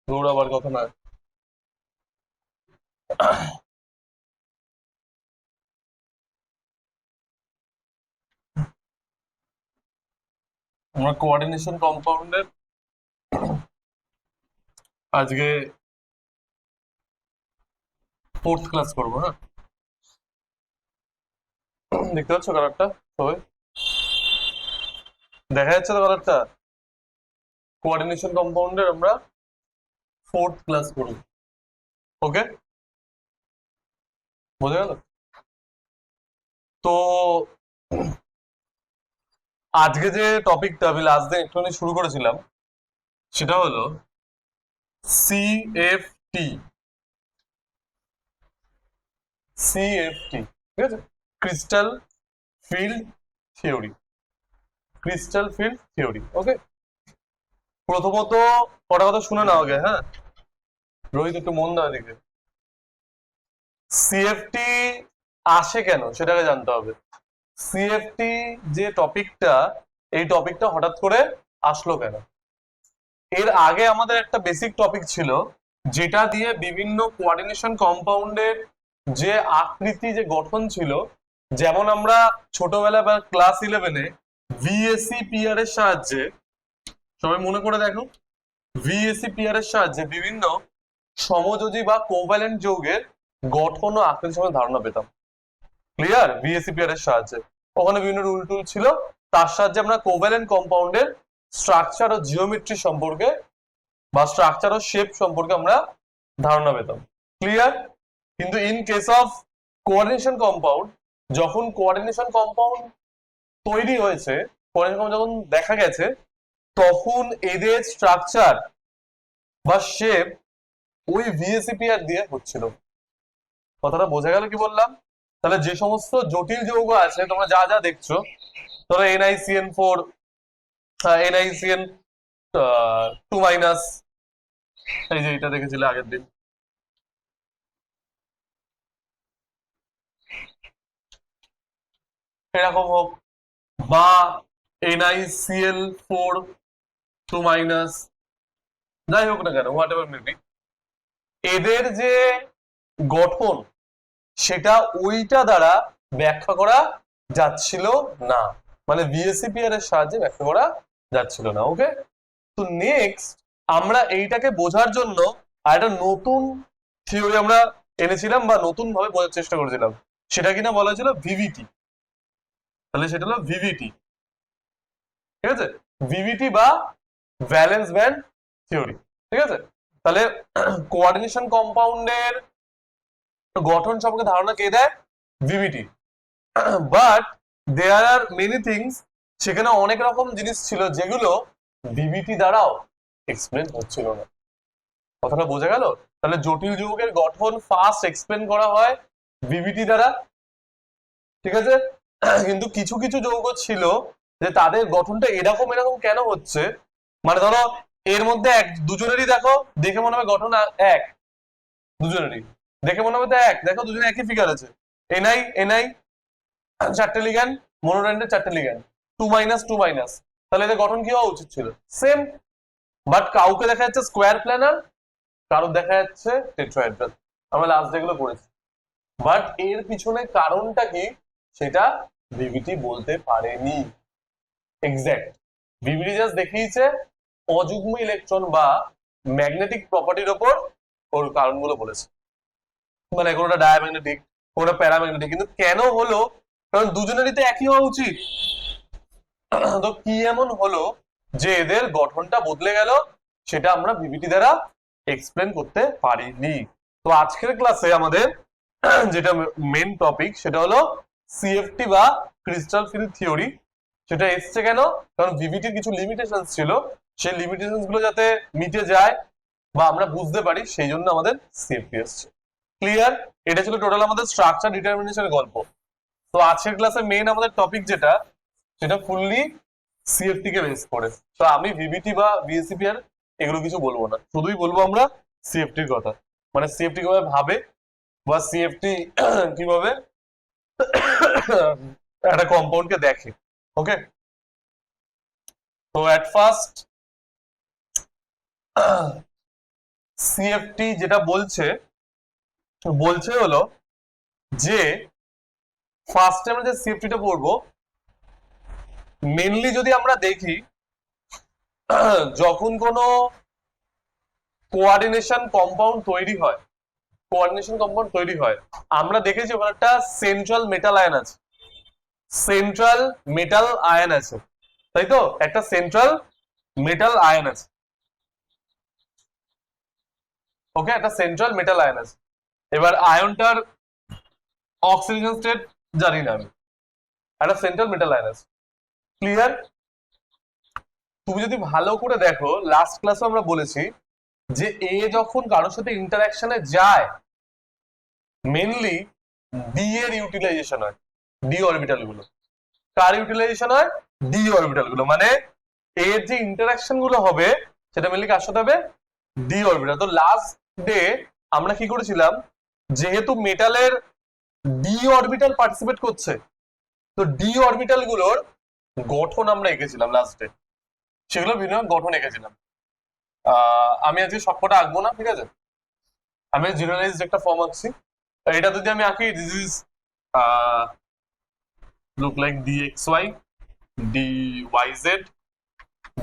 দৌড়াবার কথা না। আমরা কোঅর্ডিনেশন কম্পাউন্ডের আজকে ফোর্থ ক্লাস করবো। হ্যাঁ, দেখতে পাচ্ছ কালারটা সবাই? দেখা যাচ্ছে তো কালারটা? কোঅর্ডিনেশন কম্পাউন্ডের আমরা ফোর্থ ক্লাস করবো। ওকে, বোঝা গেল? তো আজকে যে টপিকটা আমি লাস্ট দিন একটুখানি শুরু করেছিলাম সেটা হলো সিএফটি। সিএফটি, ঠিক আছে? Crystal field theory. Crystal field theory, okay. প্রথমত কটা কথা শুনে নাও আগে, হ্যাঁ? রোহিত একটু মন দাও এদিকে। সিএফটি আসে কেন সেটাকে জানতে হবে। সিএফটি যে টপিকটা, এই টপিকটা হঠাৎ করে আসলো কেন? এর আগে আমাদের একটা বেসিক টপিক ছিল যেটা দিয়ে বিভিন্ন কোঅর্ডিনেশন কম্পাউন্ডের যে আকৃতি, যে গঠন ছিল, যেমন আমরা ছোটবেলায় বা ক্লাস 11-এ ভিএসি পিআর এর সাহায্যে, সবাই মনে করে দেখো, ভিএসি পিআর এর সাহায্যে বিভিন্ন সমযোজী বা কোভ্যালেন্ট যৌগের গঠন ও আকৃতি সম্বন্ধে ধারণা পেতাম। ক্লিয়ার? ভিএসিপিআর এর সাহায্যে ওখানে বিভিন্ন রুল টুল ছিল, তার সাহায্যে আমরা কোভ্যালেন্ট কম্পাউন্ডের স্ট্রাকচার ও জিওমেট্রি সম্পর্কে বা স্ট্রাকচার ও শেপ সম্পর্কে আমরা ধারণা পেতাম। ক্লিয়ার? কিন্তু in case of coordination compound, যখন কোঅর্ডিনেশন কম্পাউন্ড তৈরি হয়েছে, কোঅর্ডিনেশন কম্পাউন্ড যখন দেখা গেছে, তখন এদের স্ট্রাকচার বা শেপ ওই ভিএসিপিআর দিয়ে হচ্ছিল। কথাটা বোঝা গেল কি বললাম? তাহলে যে সমস্ত জটিল যৌগ আছে তোমরা যা যা দেখছো, ধরো NiCN4, NiCN2 মাইনাস, এই যে এটা দেখেছিলে আগের দিন, এরকম হোক, বা NiCl4 2 মাইনাস, যাই হোক না কেন, হোয়াট এভার মেবি, এদের যে গঠন সেটা ওইটা দ্বারা ব্যাখ্যা করা যাচ্ছিল না, মানে বিএসসিপিআর এর সাহায্যে ব্যাখ্যা করা যাচ্ছিল না। ওকে, তো নেক্সট আমরা এইটাকে বোঝার জন্য আর একটা নতুন থিওরি আমরা এনেছিলাম বা নতুন ভাবে বোঝার চেষ্টা করেছিলাম, সেটা কিনা বলা হয়েছিল ভিভিটি। তাহলে সেটা হলো ভিভিটি, ঠিক আছে? ভিভিটি বা ভ্যালেন্স ব্যান্ড থিওরি, ঠিক আছে? তাহলে কোঅর্ডিনেশন কম্পাউন্ডের গঠন সম্পর্কে ধারণা কে দেয়? VBT. But there are many things, সেখানে অনেক রকম জিনিস ছিল যেগুলো ভিভিটি দ্বারাও এক্সপ্লেন হচ্ছিল না। কথাটা বোঝা গেল? তাহলে জটিল যৌগের গঠন ফার্স্ট এক্সপ্লেন করা হয় ভিভিটি দ্বারা, ঠিক আছে? কিন্তু কিছু কিছু যৌগ ছিল যে তাদের গঠনটা এরকম এরকম কেন হচ্ছে, মানে ধরো এর মধ্যে এক দুজনেরই দেখো, দেখে মনে হবে গঠন এক, দুজনেরই দেখে মনে হবে তো এক, দেখো দুজনে একই ফিগার আছে, এনআই এনআই, চারটে লিগ্যান্ড, মনোডেন্ডের চারটে লিগ্যান্ড, 2 মাইনাস 2 মাইনাস, তাহলে এদের গঠন কি হওয়া উচিত ছিল? সেম। বাট কাউকে দেখা যাচ্ছে স্কোয়ার প্ল্যানার, কারোর দেখা যাচ্ছে টেট্রাহেড্রাল। আমরা লাস্ট যেগুলো করেছি, বাট এর পিছনে কারণটা কি সেটা ভিভিটি বলতে পারেনি এক্স্যাক্ট। ভিভিটি জাস্ট দেখিয়েছে অযুগ্ম ইলেকট্রন বা ম্যাগনেটিক প্রপার্টির ওপর ওর কারণগুলো বলেছে, মানে কোনোটা ডায়াম্যাগনেটিক, কোনোটা প্যারাম্যাগনেটিক, কিন্তু কেন হলো? কারণ দুজনেরই তো একই হওয়া উচিত। তো কি এমন হলো যে এদের গঠনটা বদলে গেল, সেটা আমরা ভিভিটি দ্বারা এক্সপ্লেন করতে পারিনি। তো আজকের ক্লাসে আমাদের যেটা মেন টপিক সেটা হলো সিএফটি বা ক্রিস্টাল ফিল্ড থিওরি। সেটা এসছে কেন? কারণ ভিভিটির কিছু লিমিটেশন ছিল, সেই লিমিটেশন গুলো যাতে মিটে যায় বা আমরা বুঝতে পারি, সেই জন্য আমাদের সিএফটি এসছে। ক্লিয়ার? এটা ছিল টোটাল আমাদের স্ট্রাকচার ডিটারমিনেশনের গল্প। তো আজকের ক্লাসে মেইন আমাদের টপিক যেটা, সেটা ফুললি সিএফটি কে বেস করে। তো আমি ভিভিটি বা বিএসসিপিআর এগুলো কিছু বলবো না, শুধুই বলবো আমরা সিএফটির কথা, মানে সিএফটি কিভাবে ভাবে বা সিএফটি কিভাবে একটা কম্পাউন্ডকে দেখে। ওকে, তো অ্যাট ফার্স্ট সিএফটি যেটা বলছে বলছে হলো যে ফার্স্টে আমরা যে সিএফটিটা পড়বো, মেনলি যদি আমরা দেখি যখন কোনো কোঅর্ডিনেশন কম্পাউন্ড তৈরি হয়, কোঅর্ডিনেশন কম্পাউন্ড তৈরি হয়, আমরা দেখেছি ওখানে একটা সেন্ট্রাল মেটাল আয়ন আছে, সেন্ট্রাল মেটাল আয়ন আছে, তাই তো? একটা সেন্ট্রাল মেটাল আয়ন আছে, ওকে, একটা সেন্ট্রাল মেটাল আয়ন আছে। এবার আয়নটার অক্সিজেন স্টেট জানি না আমি, একটা সেন্ট্রাল মেটাল আয়ন আছে। ক্লিয়ার? তুমি যদি ভালো করে দেখো, লাস্ট ক্লাসে আমরা বলেছি যে এ যখন কারোর সাথে ইন্টারঅ্যাকশনে যায়, মেনলি ডি এর ইউটিলাইজেশন হয়, ডি অরবিটাল গুলো। কার ইউটিলাইজেশন হয়? ডি অরবিটাল গুলো। মানে এর যে ইন্টারঅ্যাকশন গুলো হবে সেটা মেনলি কার সাথে হবে? D orbital. তো লাস্ট ডে আমরা কি করেছিলাম, যেহেতু মেটালের ডি অরবিটাল পার্টিসিপেট করছে, তো ডি অরবিটাল গুলোর গঠন আমরা এঁকেছিলাম লাস্টে, সেগুলো বিভিন্ন গঠন এঁকেছিলাম। আমি আজকে সবকটা আঁকবো না, ঠিক আছে? আমি জেনারেলাইজড একটা ফর্ম আঁকছি। এটা যদি আমি আঁকি, this is look like dxy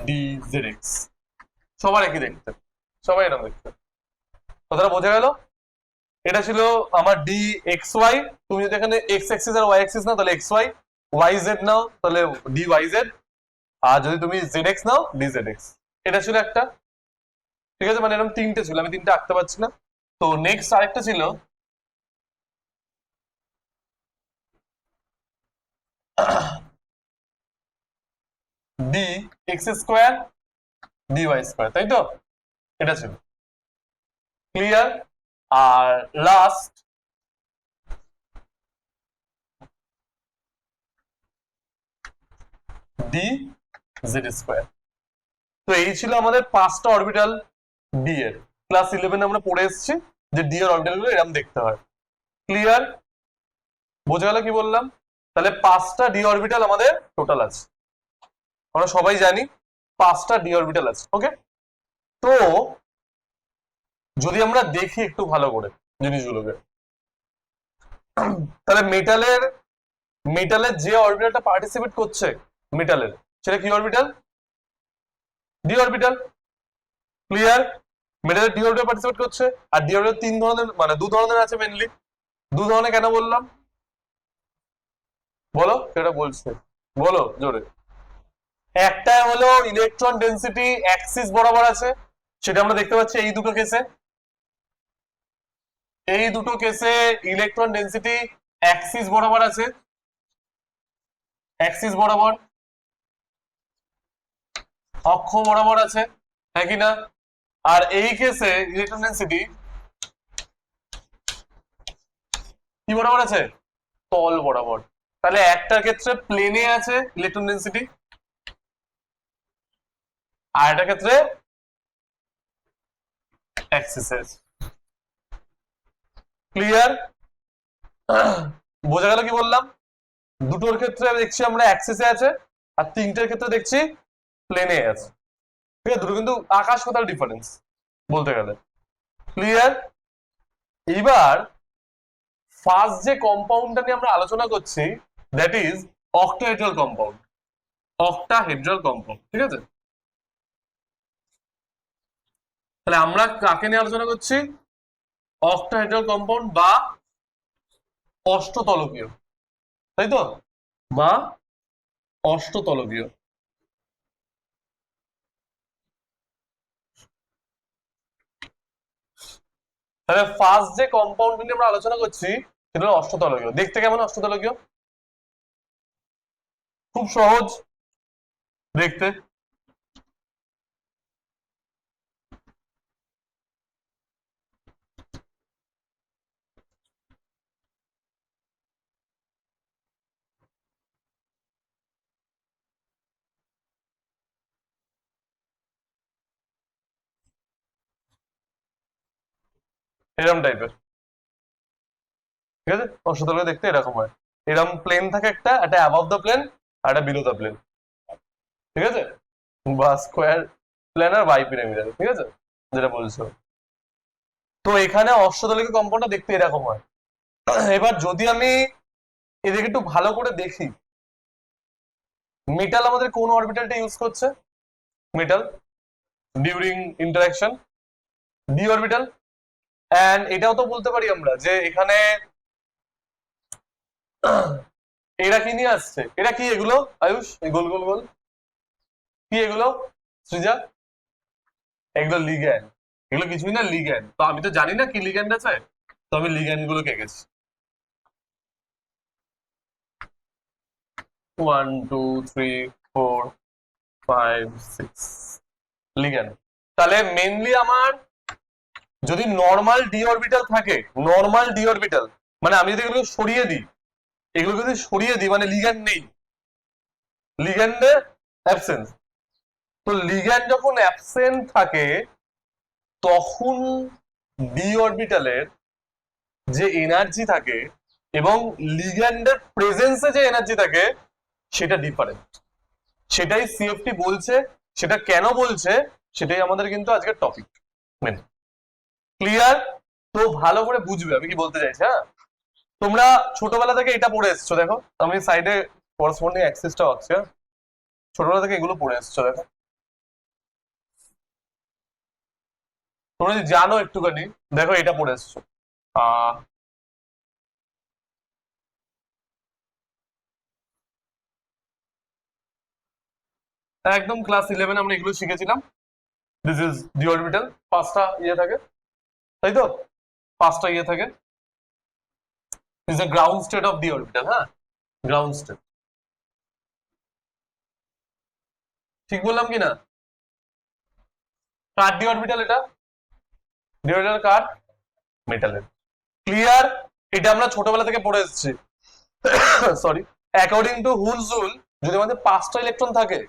dyz dzx, সবার একই দেখতে, সবাই এরকম দেখতে। কথাটা বোঝা গেল? এটা ছিল আমার dxy। তুমি যদি এখানে x অ্যাক্সিস আর y অ্যাক্সিস নাও তাহলে xy, yz নাও তাহলে dyz, আর যদি তুমি zx নাও dzx। এটা ছিল একটা, ঠিক আছে? মানে এরকম তিনটে ছিল, আমি তিনটে আঁকতে পারছি না। তো নেক্সট আরেকটা ছিল dx স্কোয়ার dy স্কোয়ার, তাই তো? এটা ছিল ক্লিয়ার। আর লাস্ট ডি জেড স্কোয়ার। তো এই ছিল আমাদের পাঁচটা অরবিটাল ডি এর। ক্লাস 11 আমরা পড়ে এসেছি যে ডি এর অরবিটাল গুলো এরকম দেখতে হয়। ক্লিয়ার? বোঝা গেল কি বললাম? তাহলে পাঁচটা ডি অরবিটাল আমাদের টোটাল আছে, আমরা সবাই জানি পাঁচটা ডি অরবিটাল আছে। ওকে, তো যদি আমরা দেখি একটু ভালো করে জিনিসগুলোকে, তাহলে মেটালের মেটালের যে অরবিটালটা পার্টিসিপেট করছে মেটালের, সেটা কি অরবিটাল? D orbital. ক্লিয়ার? মেটালের ডি অরবিটাল পার্টিসিপেট করছে। আর ডি অরবিটাল তিন ধরনের, মানে দু ধরনের আছে মেনলি। দু ধরনের কেন বললাম বলো? সেটা বলছে, বলো জোরে। একটা হলো ইলেকট্রন ডেনসিটি অ্যাক্সিস বরাবর আছে, সেটা আমরা দেখতে পাচ্ছি এই দুটো কেসে। এই দুটো কেসে ইলেকট্রন ডেনসিটি অ্যাক্সিস বরাবর আছে, অ্যাক্সিস বরাবর, অক্ষ বরাবর আছে, হ্যাঁ কি না? আর এই কেসে ইলেকট্রন ডেনসিটি কি বরাবর আছে? তল বরাবর। তাহলে একটার ক্ষেত্রে প্লেনে আছে ইলেকট্রন ডেনসিটি, আর একটা ক্ষেত্রে অ্যাক্সিসে। ক্লিয়ার? বোঝা গেল কি বললাম? দুটোর ক্ষেত্রে দেখছি আমরা অ্যাক্সিসে আছে, আর তিনটের ক্ষেত্রে দেখছি প্লেনে আছে। ঠিক আছে? দুটো কিন্তু আকাশ পাতাল ডিফারেন্স বলতে গেলে। ক্লিয়ার? এইবার ফার্স্ট যে কম্পাউন্ডটা নিয়ে আমরা আলোচনা করছি, that is octahedral compound. Octahedral compound, ঠিক আছে? তাহলে আমরা কাকে নিয়ে আলোচনা করছি? অক্টাহেড্রাল কম্পাউন্ড বা অষ্টতলকীয়, তাই তো? বা অষ্টতলকীয়। তাহলে ফার্স্ট যে কম্পাউন্ড নিয়ে আমরা আলোচনা করছি সেটা হলো অষ্টতলকীয়। দেখতে কেমন অষ্টতলকীয়? খুব সহজ দেখতে। এরকম টাইপের, ঠিক আছে? অষ্টতলকীয় দেখতে এরকম হয়। এরকম প্লেন থাকে, একটা একটা অ্যাবভ দ্য প্লেন আর একটা বিলো দ্য প্লেন, ঠিক আছে? বা স্কোয়ার প্লেন আর বাই পিরামিডাল, ঠিক আছে? যেটা বলছো। তো এখানে অষ্টদলিকা কম্পাউন্ডটা দেখতে এরকম হয়। এবার যদি আমি এদিকে একটু ভালো করে দেখি, মেটাল আমাদের কোন অরবিটালটা ইউজ করছে? Metal during interaction d orbital. And এটাও তো বলতে পারি আমরা যে এখানে এরা কি নিয়ে আসছে, এরা কি এগুলো আয়ুষ, গোল গোল গোল কি এগুলো সৃজা? এগুলো লিগ্যান্ড, এগুলো কিছুই না লিগ্যান্ড। তো আমি তো জানি না কি লিগ্যান্ড আছে, তো আমি লিগ্যান্ড গুলো এঁকেছি। 1 2 3 4 5 6 লিগ্যান্ড। তাহলে মেইনলি আমার যদি নর্মাল ডি অরবিটাল থাকে, নর্মাল ডি অরবিটাল মানে আমি যদি এগুলো সরিয়ে দিই, এগুলো যদি সরিয়ে দিই মানে লিগ্যান্ড নেই, লিগ্যান্ডের অ্যাবসেন্স। তো লিগ্যান্ড যখন অ্যাবসেন্ট থাকে তখন ডি অরবিটালের যে এনার্জি থাকে এবং লিগ্যান্ডের প্রেজেন্সে যে এনার্জি থাকে সেটা ডিফারেন্ট। সেটাই সিএফটি বলছে, সেটা কেন বলছে সেটাই আমাদের কিন্তু আজকের টপিক মেন। ক্লিয়ার? তো ভালো করে বুঝবে আমি কি বলতে চাইছি। হ্যাঁ, তোমরা ছোটবেলা থেকে এটা পড়ে এসছো, দেখো আমি সাইডে করসপন্ডিং অ্যাক্সিসটা হচ্ছে, ছোটবেলা থেকে এগুলো পড়ে এসছো। দেখো তোমরা যদি জানো একটুখানি, দেখো এটা পড়ে এসছো। আহ একদম ক্লাস 11 আমরা এগুলো শিখেছিলাম। দিস ইজ ডি অরবিটাল, পাঁচটা ইয়ে থাকে, তাই তো? পাঁচটা ইয়ে থাকে। Is the ground state of D orbital. হ্যাঁ, গ্রাউন্ড স্টেট। ঠিক বললাম কি না? কার ডি অরবিটাল এটা? ডি অরবিটাল কার? মেটালের। ক্লিয়ার? এটা আমরা ছোটবেলা থেকে পড়ে এসেছি। সরি, অ্যাকর্ডিং টু হুলস রুল যদি আমাদের পাঁচটা ইলেকট্রন থাকে,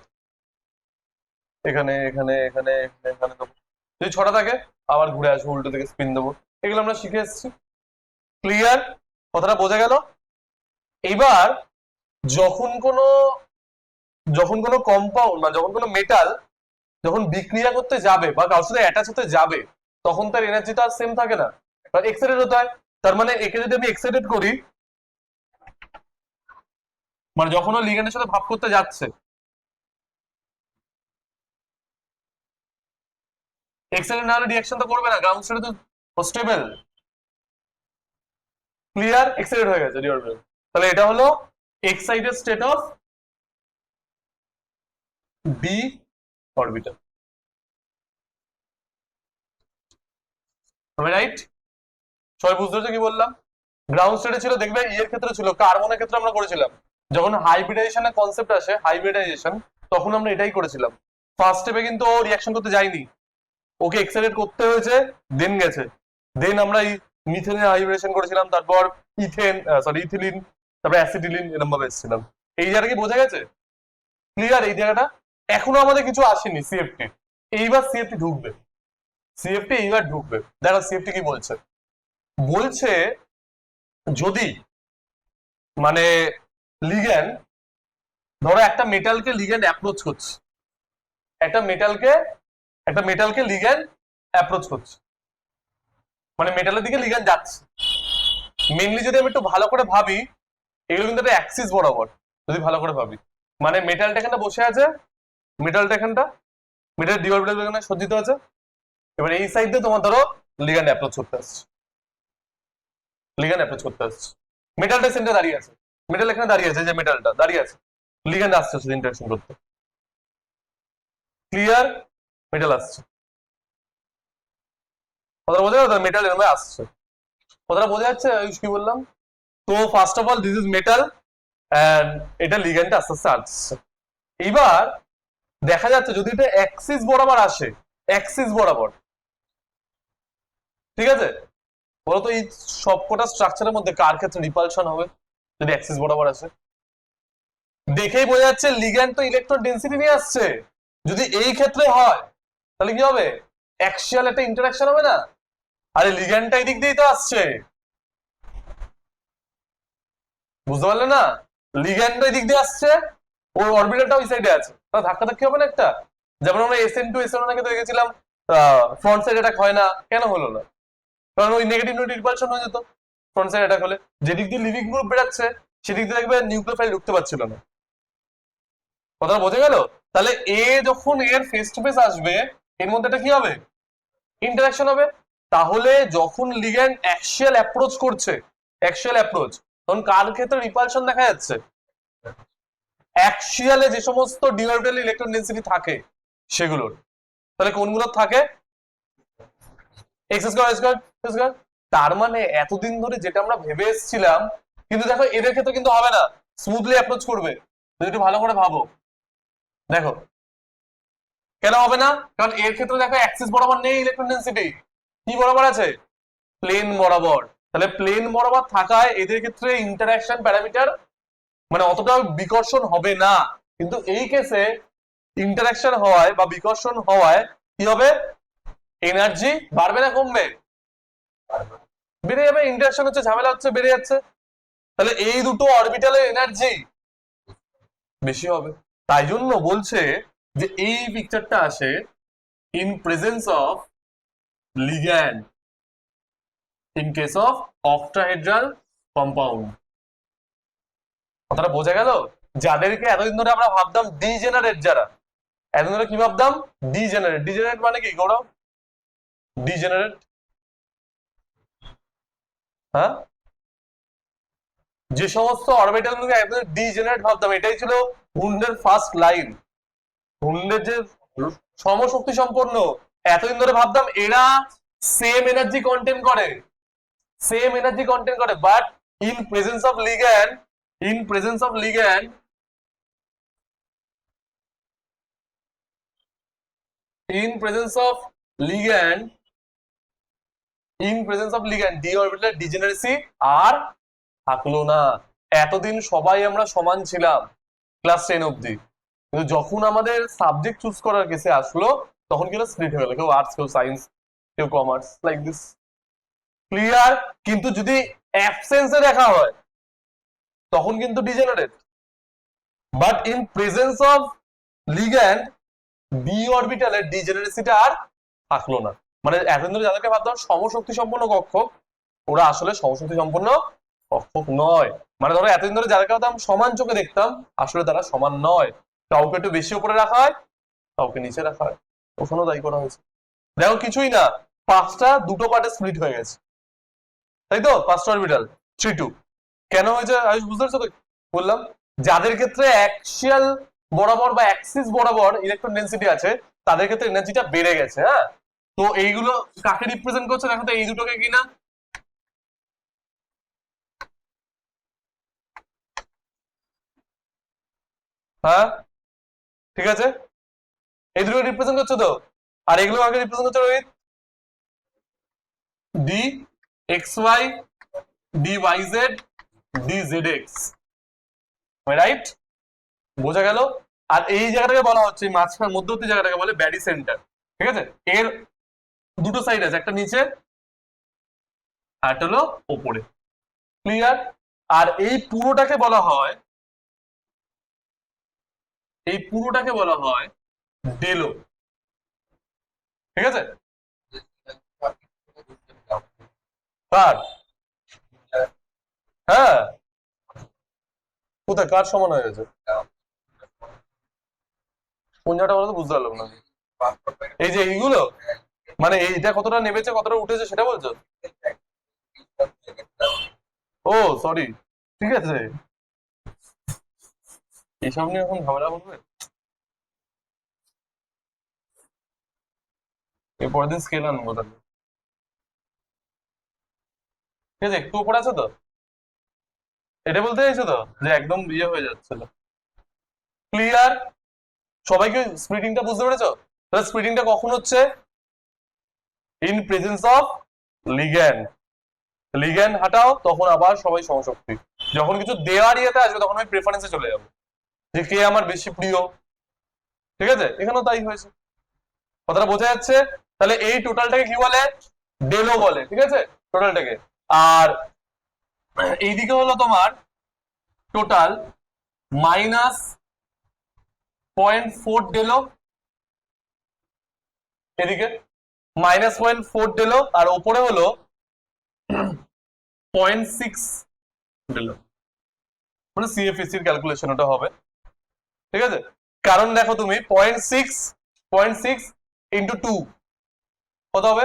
এখানে এখানে এখানে এখানে দেবো, যদি ছটা থাকে আবার ঘুরে আসবো, উল্টো থেকে স্পিন দেবো, এগুলো আমরা শিখে এসেছি। ক্লিয়ার? কথাটা বোঝা গেল? এবার যখন কোনো যখন কোনো কম্পাউন্ড বা যখন কোনো মেটাল যখন বিক্রিয়া করতে যাবে বা কারোর সাথে অ্যাটাচ হতে যাবে, তখন তার এনার্জিটা সেম থাকে না, এক্সাইটেড হতে হয়। তার মানে একে যদি আমি এক্সাইটেড করি, মানে যখন ও লিগ্যান্ডের সাথে ভাব করতে যাচ্ছে, এক্সাইটেড না হলে রিঅ্যাকশন তো করবে না, গ্রাউন্ড স্টেটে তো স্টেবল। ক্লিয়ার? এক্সাইটেড হয়ে গেছে ডি অরবিটাল। তাহলে এটা হলো excited state of D orbital. Right? সবাই বুঝতে পারছো কি বললাম? গ্রাউন্ড স্টেটে ছিল, দেখবে এর ক্ষেত্রে ছিল, কার্বনের ক্ষেত্রে আমরা করেছিলাম যখন হাইব্রিডাইজেশনের কনসেপ্ট আসে, হাইব্রিডাইজেশন, তখন আমরা এটাই করেছিলাম। ফার্স্ট স্টেপে কিন্তু ও রিঅ্যাকশন করতে যায়নি, ওকে এক্সাইটেড করতে হয়েছে, দেন গেছে। দেন আমরা মিথেনের হাইব্রিডেশন করেছিলাম, তারপর ইথেন সরি ইথিলিন, তারপর অ্যাসিটিলিন, এরকম ভাবে এসেছিলাম। এই জায়গাটা কি বোঝা গেছে? ক্লিয়ার? এই জায়গাটা এখনো আমাদের কিছু আসেনি সিএফটি, এইবার সিএফটি ঢুকবে, সিএফটি এইবার ঢুকবে। দেখো সিএফটি কি বলছে, বলছে যদি মানে লিগ্যান্ড, ধরো একটা মেটালকে লিগ্যান্ড অ্যাপ্রোচ করছে, একটা মেটালকে লিগ্যান্ড অ্যাপ্রোচ করছে, মানে মেটালের দিকে লিগ্যান্ড যাচ্ছে। মেইনলি যদি আমি একটু ভালো করে ভাবি, এগুলো কিন্তু একটা অ্যাক্সিস বরাবর, যদি ভালো করে ভাবি, মানে মেটালটা এখানে বসে আছে, মেটালটা এখানটা, মেটাল ডি অরবিটাল এখানে সজ্জিত আছে। এবার এই সাইড দিয়ে তোমার ধরো লিগ্যান্ড অ্যাপ্রোচ করতে আসছে, লিগ্যান্ড অ্যাপ্রোচ করতে আসছে, মেটালটা সেন্টারে দাঁড়িয়ে আছে, মেটাল এখানে দাঁড়িয়ে আছে, যে মেটালটা দাঁড়িয়ে আছে, লিগ্যান্ড আসছে শুধু ইন্টারঅ্যাকশন করতে। ক্লিয়ার? মেটাল আসছে, কথাটা বোঝা যাচ্ছে? মেটাল এরমে আসছে, কথাটা বোঝা যাচ্ছে আয়ুষ কি বললাম? তো first of all this is metal, and এটা লিগ্যান্ডটা আস্তে আস্তে আসছে। এইবার দেখা যাচ্ছে যদি এটা অ্যাক্সিস বরাবর আসে, অ্যাক্সিস বরাবর, ঠিক আছে, বলতো এই সবকটা স্ট্রাকচারের মধ্যে কার ক্ষেত্রে রিপালশন হবে যদি অ্যাক্সিস বরাবর আসে? দেখেই বোঝা যাচ্ছে লিগ্যান্ড তো ইলেকট্রন ডেনসিটি নিয়ে আসছে। যদি এই ক্ষেত্রে হয় তাহলে কি হবে? অ্যাক্সিয়াল একটা ইন্টারাকশন হবে না? আরে লিগ্যান্ডটা এই দিক দিয়েই তো আসছে, বুঝতে পারলে না? লিগ্যান্ডটা এই দিক দিয়ে আসছে, ওর অরবিটালটা ওই সাইডে আছে, তাহলে ধাক্কা ধাক্কি হবে না একটা? যেমন আমরা SN2 SN1 কে দেখেছিলাম ফ্রন্ট সাইড অ্যাটাক হয় না, কেন হলো না? কারণ ওই নেগেটিভ নিউক্লিয়ার রিপালশন হয়ে যেত ফ্রন্ট সাইড অ্যাটাক হলে। যেদিক দিয়ে লিভিং গ্রুপ বেরাচ্ছে সেদিক দিয়ে দেখবে নিউক্লিওফাইল ঢুকতে পারছিল না। কথা বোঝা গেল? তাহলে এ যখন এর ফেস টু ফেস আসবে এর মধ্যে এটা কি হবে? ইন্টারাকশন হবে। তাহলে যখন লিগ্যান্ড অ্যাক্সিয়াল অ্যাপ্রোচ করছে, অ্যাক্সিয়াল অ্যাপ্রোচ, তখন কার ক্ষেত্রে রিপালশন দেখা যাচ্ছে? অ্যাক্সিয়ালে যে সমস্ত ডি অরবিটাল ইলেকট্রন ডেনসিটি থাকে সেগুলোর। তাহলে কোনগুলো থাকে? X square square square. তার মানে এতদিন ধরে যেটা আমরা ভেবে এসেছিলাম, কিন্তু দেখো এদের ক্ষেত্রে কিন্তু হবে না, স্মুথলি অ্যাপ্রোচ করবে। যদি একটু ভালো করে ভাবো, দেখো কেন হবে না? কারণ এর ক্ষেত্রে দেখো অ্যাক্সিস বরাবর নেই ইলেকট্রন ডেনসিটি, কি বরাবর আছে? প্লেন বরাবর। তাহলে প্লেন বরাবর থাকায় এদের ক্ষেত্রে ইন্টারঅ্যাকশন প্যারামিটার মানে অতটা বিকর্ষণ হবে না। কিন্তু এই কেসে ইন্টারঅ্যাকশন হওয়ায় বা বিকর্ষণ হওয়ায় কি হবে? এনার্জি বাড়বে না কমবে? বেড়ে যাবে। ইন্টারঅ্যাকশন হচ্ছে, ঝামেলা হচ্ছে, বেড়ে যাচ্ছে। তাহলে এই দুটো অরবিটালের এনার্জি বেশি হবে। তাই জন্য বলছে যে এই পিকচারটা আসে in presence of ligand in case of octahedral compound. কথাটা বোঝা গেল? যাদেরকে এতদিন ধরে আমরা ভাবতাম ডিজেনারেট, যারা এতদিন ধরে কি ভাবতাম? ডিজেনারেট। ডিজেনারেট মানে কি গৌরব? ডিজেনারেট, হ্যাঁ, যে সমস্ত অরবিটাল গুলোকে একদম ডিজেনারেট ভাবতাম, এটাই ছিল হুন্ডের ফার্স্ট লাইন। হুন্ডের যে সমশক্তি সম্পন্ন, এতদিন ধরে ভাবতাম এরা সেম এনার্জি কন্টেন্ট করে, সেম এনার্জি কন্টেন্ট করে, but in presence of ligand, in presence of ligand, in presence of ligand, in presence of ligand D orbital degeneracy আর থাকলো না। এতদিন সবাই আমরা সমান ছিলাম ক্লাস 10 অব্দি, কিন্তু যখন আমাদের সাবজেক্ট চুজ করার কেসে আসলো তখন কি স্প্লিট হয়ে গেল, কেউ আর্টস, কেউ সায়েন্স, কেউ কমার্স, লাইক দিস। ক্লিয়ার? কিন্তু যদি অ্যাবসেন্সে দেখা হয় তখন কিন্তু degenerate, but in presence of ligand D অরবিটালের ডিজেনারেসিটা আর থাকলো না। মানে এতদিন ধরে যাদেরকে ভাবতাম সমশক্তি সম্পন্ন কক্ষক, ওরা আসলে সমশক্তি সম্পন্ন কক্ষক নয়। মানে ধরো এতদিন ধরে যাদেরকে ভাবতাম সমান চোখে দেখতাম, আসলে তারা সমান নয়। কাউকে একটু বেশি উপরে রাখা হয়, কাউকে নিচে রাখা হয়, ওখানেও তাই করা হয়েছে। দেখো কিছুই না, পাঁচটা দুটো পার্টে স্প্লিট হয়ে গেছে, তাই তো? পাঁচটা অরবিটাল 3-2 কেন হয়েছে আমি বুঝতে পারছো তো? বললাম যাদের ক্ষেত্রে অ্যাক্সিয়াল বরাবর বা অ্যাক্সিস বরাবর ইলেকট্রন ডেনসিটি আছে তাদের ক্ষেত্রে এনার্জিটা বেড়ে গেছে। হ্যাঁ, তো এইগুলো কাকে রিপ্রেজেন্ট করছে দেখো তো, এই দুটোকে কিনা? হ্যাঁ, ঠিক আছে, এই দুটোকে রিপ্রেজেন্ট করছে তো। আর এগুলো আগে রিপ্রেজেন্ট করছে Rohit, d x Y, d y z, D z x, right? বোঝা গেল? আর এই জায়গাটাকে বলা হচ্ছে, মাঝখান মধ্যবর্তী জায়গাটাকে বলে ব্যাডি সেন্টার। ঠিক আছে, এর দুটো সাইড আছে, একটা নিচে আর একটা হলো ওপরে। ক্লিয়ার? আর এই পুরোটাকে বলা হয়, এই পুরোটাকে বলা হয় ডেলো। ঠিক আছে? কার? হ্যাঁ, কোথায় কার সমান হয়ে গেছে? কোন জায়গাটা বলতো বুঝতে পারলাম না। এই যে এইগুলো, মানে এইটা কতটা নেমেছে কতটা উঠেছে সেটা বলছো? ও সরি, ঠিক আছে, এইসব নিয়ে এখন ঝামেলা করবে। এরপরের দিন স্কেল আনবো তাহলে। ঠিক আছে, একটু উপরে আছে তো? এটা বলতে চাইছো তো যে একদম ইয়ে হয়ে যাচ্ছিল? ক্লিয়ার? সবাইকে স্প্লিটিংটা বুঝতে পেরেছো? তাহলে স্প্লিটিংটা কখন হচ্ছে? In presence of ligand. Ligand হাটাও তখন আবার সবাই সমশক্তি। যখন কিছু দেওয়ার ইয়েতে আসবে তখন আমি প্রেফারেন্সে চলে যাবো যে কে আমার বেশি প্রিয়। ঠিক আছে, এখানেও তাই হয়েছে। কথাটা বোঝা যাচ্ছে? তাহলে এই টোটালটাকে কি বলে? ডেলো বলে। ঠিক আছে, টোটালটাকে। আর এইদিকে হলো তোমার টোটাল মাইনাস 0.4 ডেলো, এদিকে -0.4 ডেলো, আর ওপরে হলো 0.6 দিল, মানে সিএফএসি এর ক্যালকুলেশন ওটা হবে, ঠিক আছে? কারণ দেখো তুমি 0.6 ইন্টু 2 কত হবে?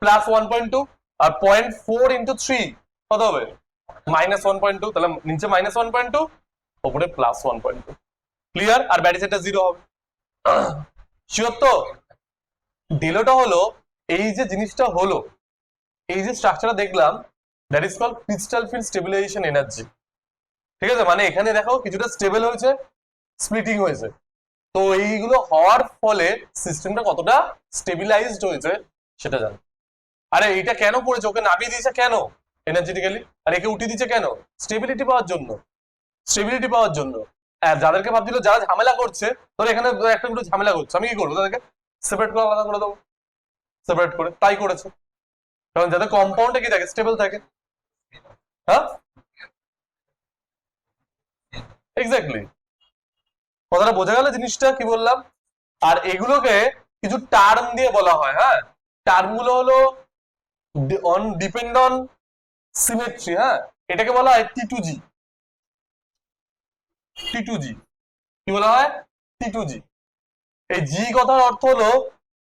প্লাস 1.2, আর 0.4 ইন্টু 3 কত হবে? মাইনাস 1.2। তাহলে নিচে মাইনাস 1.2, উপরে প্লাস 1.2। ক্লিয়ার? আর ব্যারি সেটটা 0 হবে। শিওর তো? ডেলোটা হলো এই যে জিনিসটা হলো, এই যে স্ট্রাকচারটা দেখলাম, that is called crystal field stabilisation energy. ঠিক আছে, মানে এখানে দেখো কিছুটা স্টেবল হয়েছে, স্প্লিটিং হয়েছে। তো এইগুলো হওয়ার ফলে সিস্টেমটা কতটা স্টেবিলাইজড হয়েছে সেটা জানো। আরে এইটা কেন করেছে? ওকে নামিয়ে দিয়েছে কেন এনার্জেটিক্যালি, আর একে উঠিয়ে দিচ্ছে কেন? স্টেবিলিটি পাওয়ার জন্য, স্টেবিলিটি পাওয়ার জন্য। আর যাদেরকে ভাবছিল যারা ঝামেলা করছে, ধর এখানে একটা দুটো ঝামেলা করছে, আমি কি করবো? তাদেরকে সেপারেট করে আলাদা করে দেবো, সেপারেট করে। তাই করেছে, কারণ যাতে কম্পাউন্ডে কি থাকে, স্টেবল থাকে। হ্যাঁ, এক্স্যাক্টলি। কথাটা বোঝা গেল জিনিসটা কি বললাম? আর এগুলোকে কিছু টার্ম দিয়ে বলা হয়। হ্যাঁ, টার্ম গুলো হলো অন ডিপেন্ড অন সিমেট্রি। হ্যাঁ, এটাকে বলা হয় টি2জি। টি2জি কি বলা হয়? টি2জি। এই জি কথার অর্থ হলো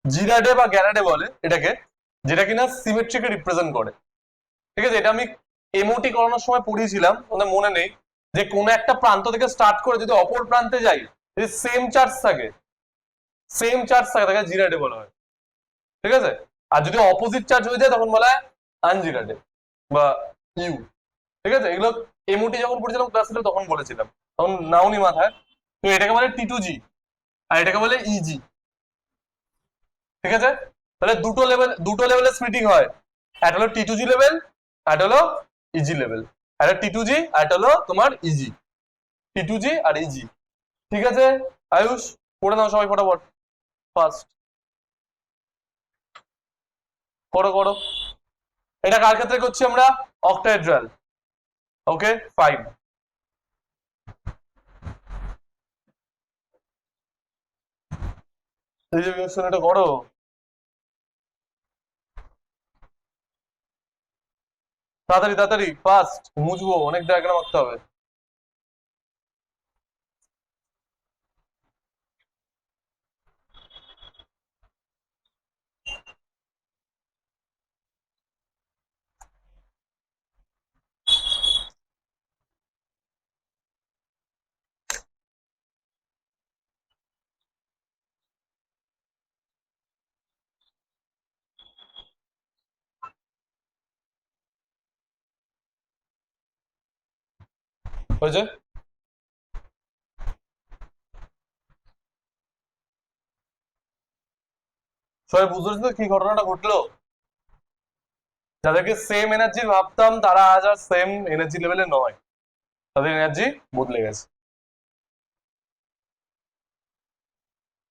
জিরাডে বা গ্যারাডে বলে এটাকে, যেটা কিনা সিমেট্রিকে রিপ্রেজেন্ট করে। ঠিক আছে, এটা আমি এমওটি করানোর সময় পড়িয়েছিলাম, ওদের মনে নেই, যে কোন একটা প্রান্ত থেকে স্টার্ট করে যদি অপর প্রান্তে যাই, যদি সেম চার্জ থাকে, সেম চার্জ থাকে, তাকে জিরাডে বলা হয়। ঠিক আছে, আর যদি অপোজিট চার্জ হয়ে যায় তখন বলা হয় আনজিরাডে বা ইউ। ঠিক আছে, এগুলো এমওটি যখন পড়েছিলাম ক্লাস তখন বলেছিলাম, তখন নাওনি মাথায়। তো এটাকে বলে টি2জি, আর এটাকে বলে ইজি। ঠিক আছে, তাহলে দুটো লেভেলে স্প্লিটিং হয়। একটা হলো টি2জি লেভেল, আর একটা হলো ইজি লেভেল। একটা টি2জি আর একটা হলো তোমার ইজি। টি2জি আর ইজি। ঠিক আছে আয়ুষ, পড়ে নাও সবাই ফটাফট, ফার্স্ট করো করো। এটা কার ক্ষেত্রে করছি আমরা? অক্টাহেড্রাল। Okay fine. এটা করো। তাড়াতাড়ি তাড়াতাড়ি, ফার্স্ট মুছবো, অনেক ডায়াগ্রাম আঁকতে হবে। হয়েছে? সবাই বুঝতে পারছো তো কি ঘটনাটা ঘটলো? যাদেরকে সেম এনার্জি ভাবতাম তারা আজ আর সেম এনার্জি লেভেলে নয়, তাদের এনার্জি বদলে গেছে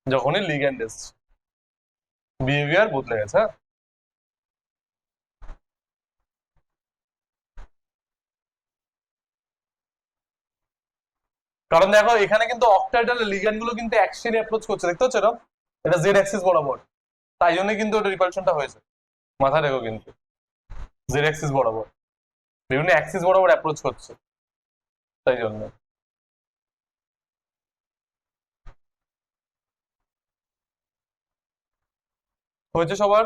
যখনই লিগ্যান্ড এসছে, বিহেভিয়ার বদলে গেছে। হ্যাঁ, কারণ দেখো এখানে কিন্তু অক্টাইডাল লিগ্যান্ড গুলো কিন্তু অ্যাক্সিয়ালি অ্যাপ্রোচ করছে, দেখতে হচ্ছে না? এটা জেড অ্যাক্সিস বরাবর, তাই জন্য কিন্তু ওটা রিপালশনটা হয়েছে। মাথায় রেখো কিন্তু, জেড অ্যাক্সিস বরাবর, বিভিন্ন অ্যাক্সিস বরাবর অ্যাপ্রোচ করছে, তাই জন্য। হয়েছে সবার?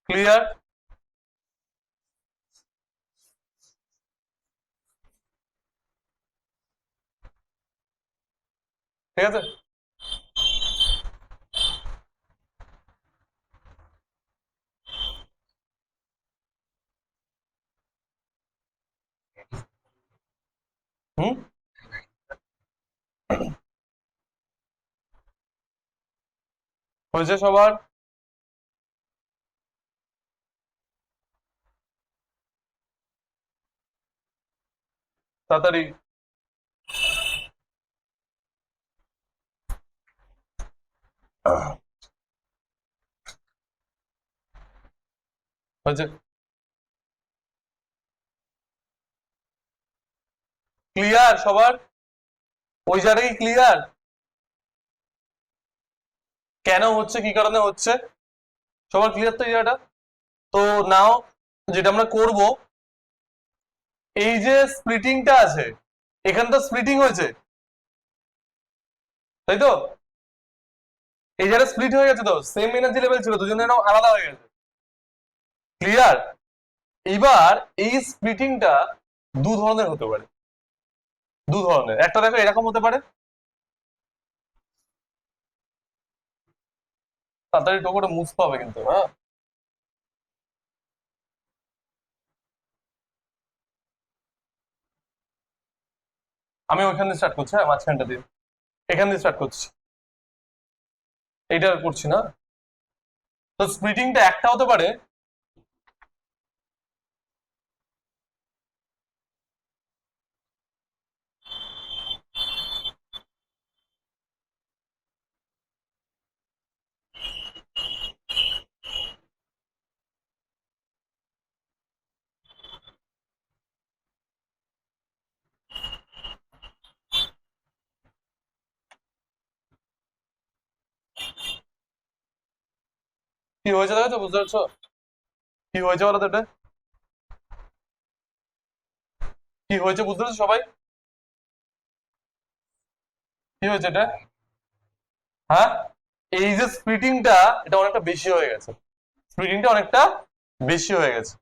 ক্লিয়ার? ঠিক আছে, হুম, হয়েছে সবার? তাড়াতাড়ি। হয়েছে? ক্লিয়ার সবার? ওই জায়গায় ক্লিয়ার? কেন হচ্ছে, কি কারণে হচ্ছে, সবার ক্লিয়ার তো এটা? তো নাও যেটা আমরা করব, এই যে স্প্লিটিংটা আছে, এখানে তো স্প্লিটিং হয়েছে, তাই তো? এই জায়গাটা স্প্লিট হয়ে গেছে, তো সেম এনার্জি লেভেল ছিল, দুজনের আলাদা হয়ে গেছে। ক্লিয়ার? এবার এই স্প্লিটিংটা দু ধরনের হতে পারে, দু ধরনের। একটা দেখো এরকম হতে পারে, তাড়াতাড়ি টোকোটা মুছতে হবে কিন্তু, হ্যাঁ। আমি ওইখান দিয়ে স্টার্ট করছি, হ্যাঁ, মাঝখানটা দিয়ে, এখান দিয়ে স্টার্ট করছি, এইটা আর করছি না। তো স্প্লিটিংটা একটা হতে পারে, কি হয়েছে দেখো তো, বুঝতে পারছো কি হয়েছে বলো তো এটা? কি হয়েছে বুঝতে পারছো সবাই? কি হয়েছে এটা? হ্যাঁ, এই যে স্প্লিটিংটা, এটা অনেকটা বেশি হয়ে গেছে, স্প্লিটিংটা অনেকটা বেশি হয়ে গেছে।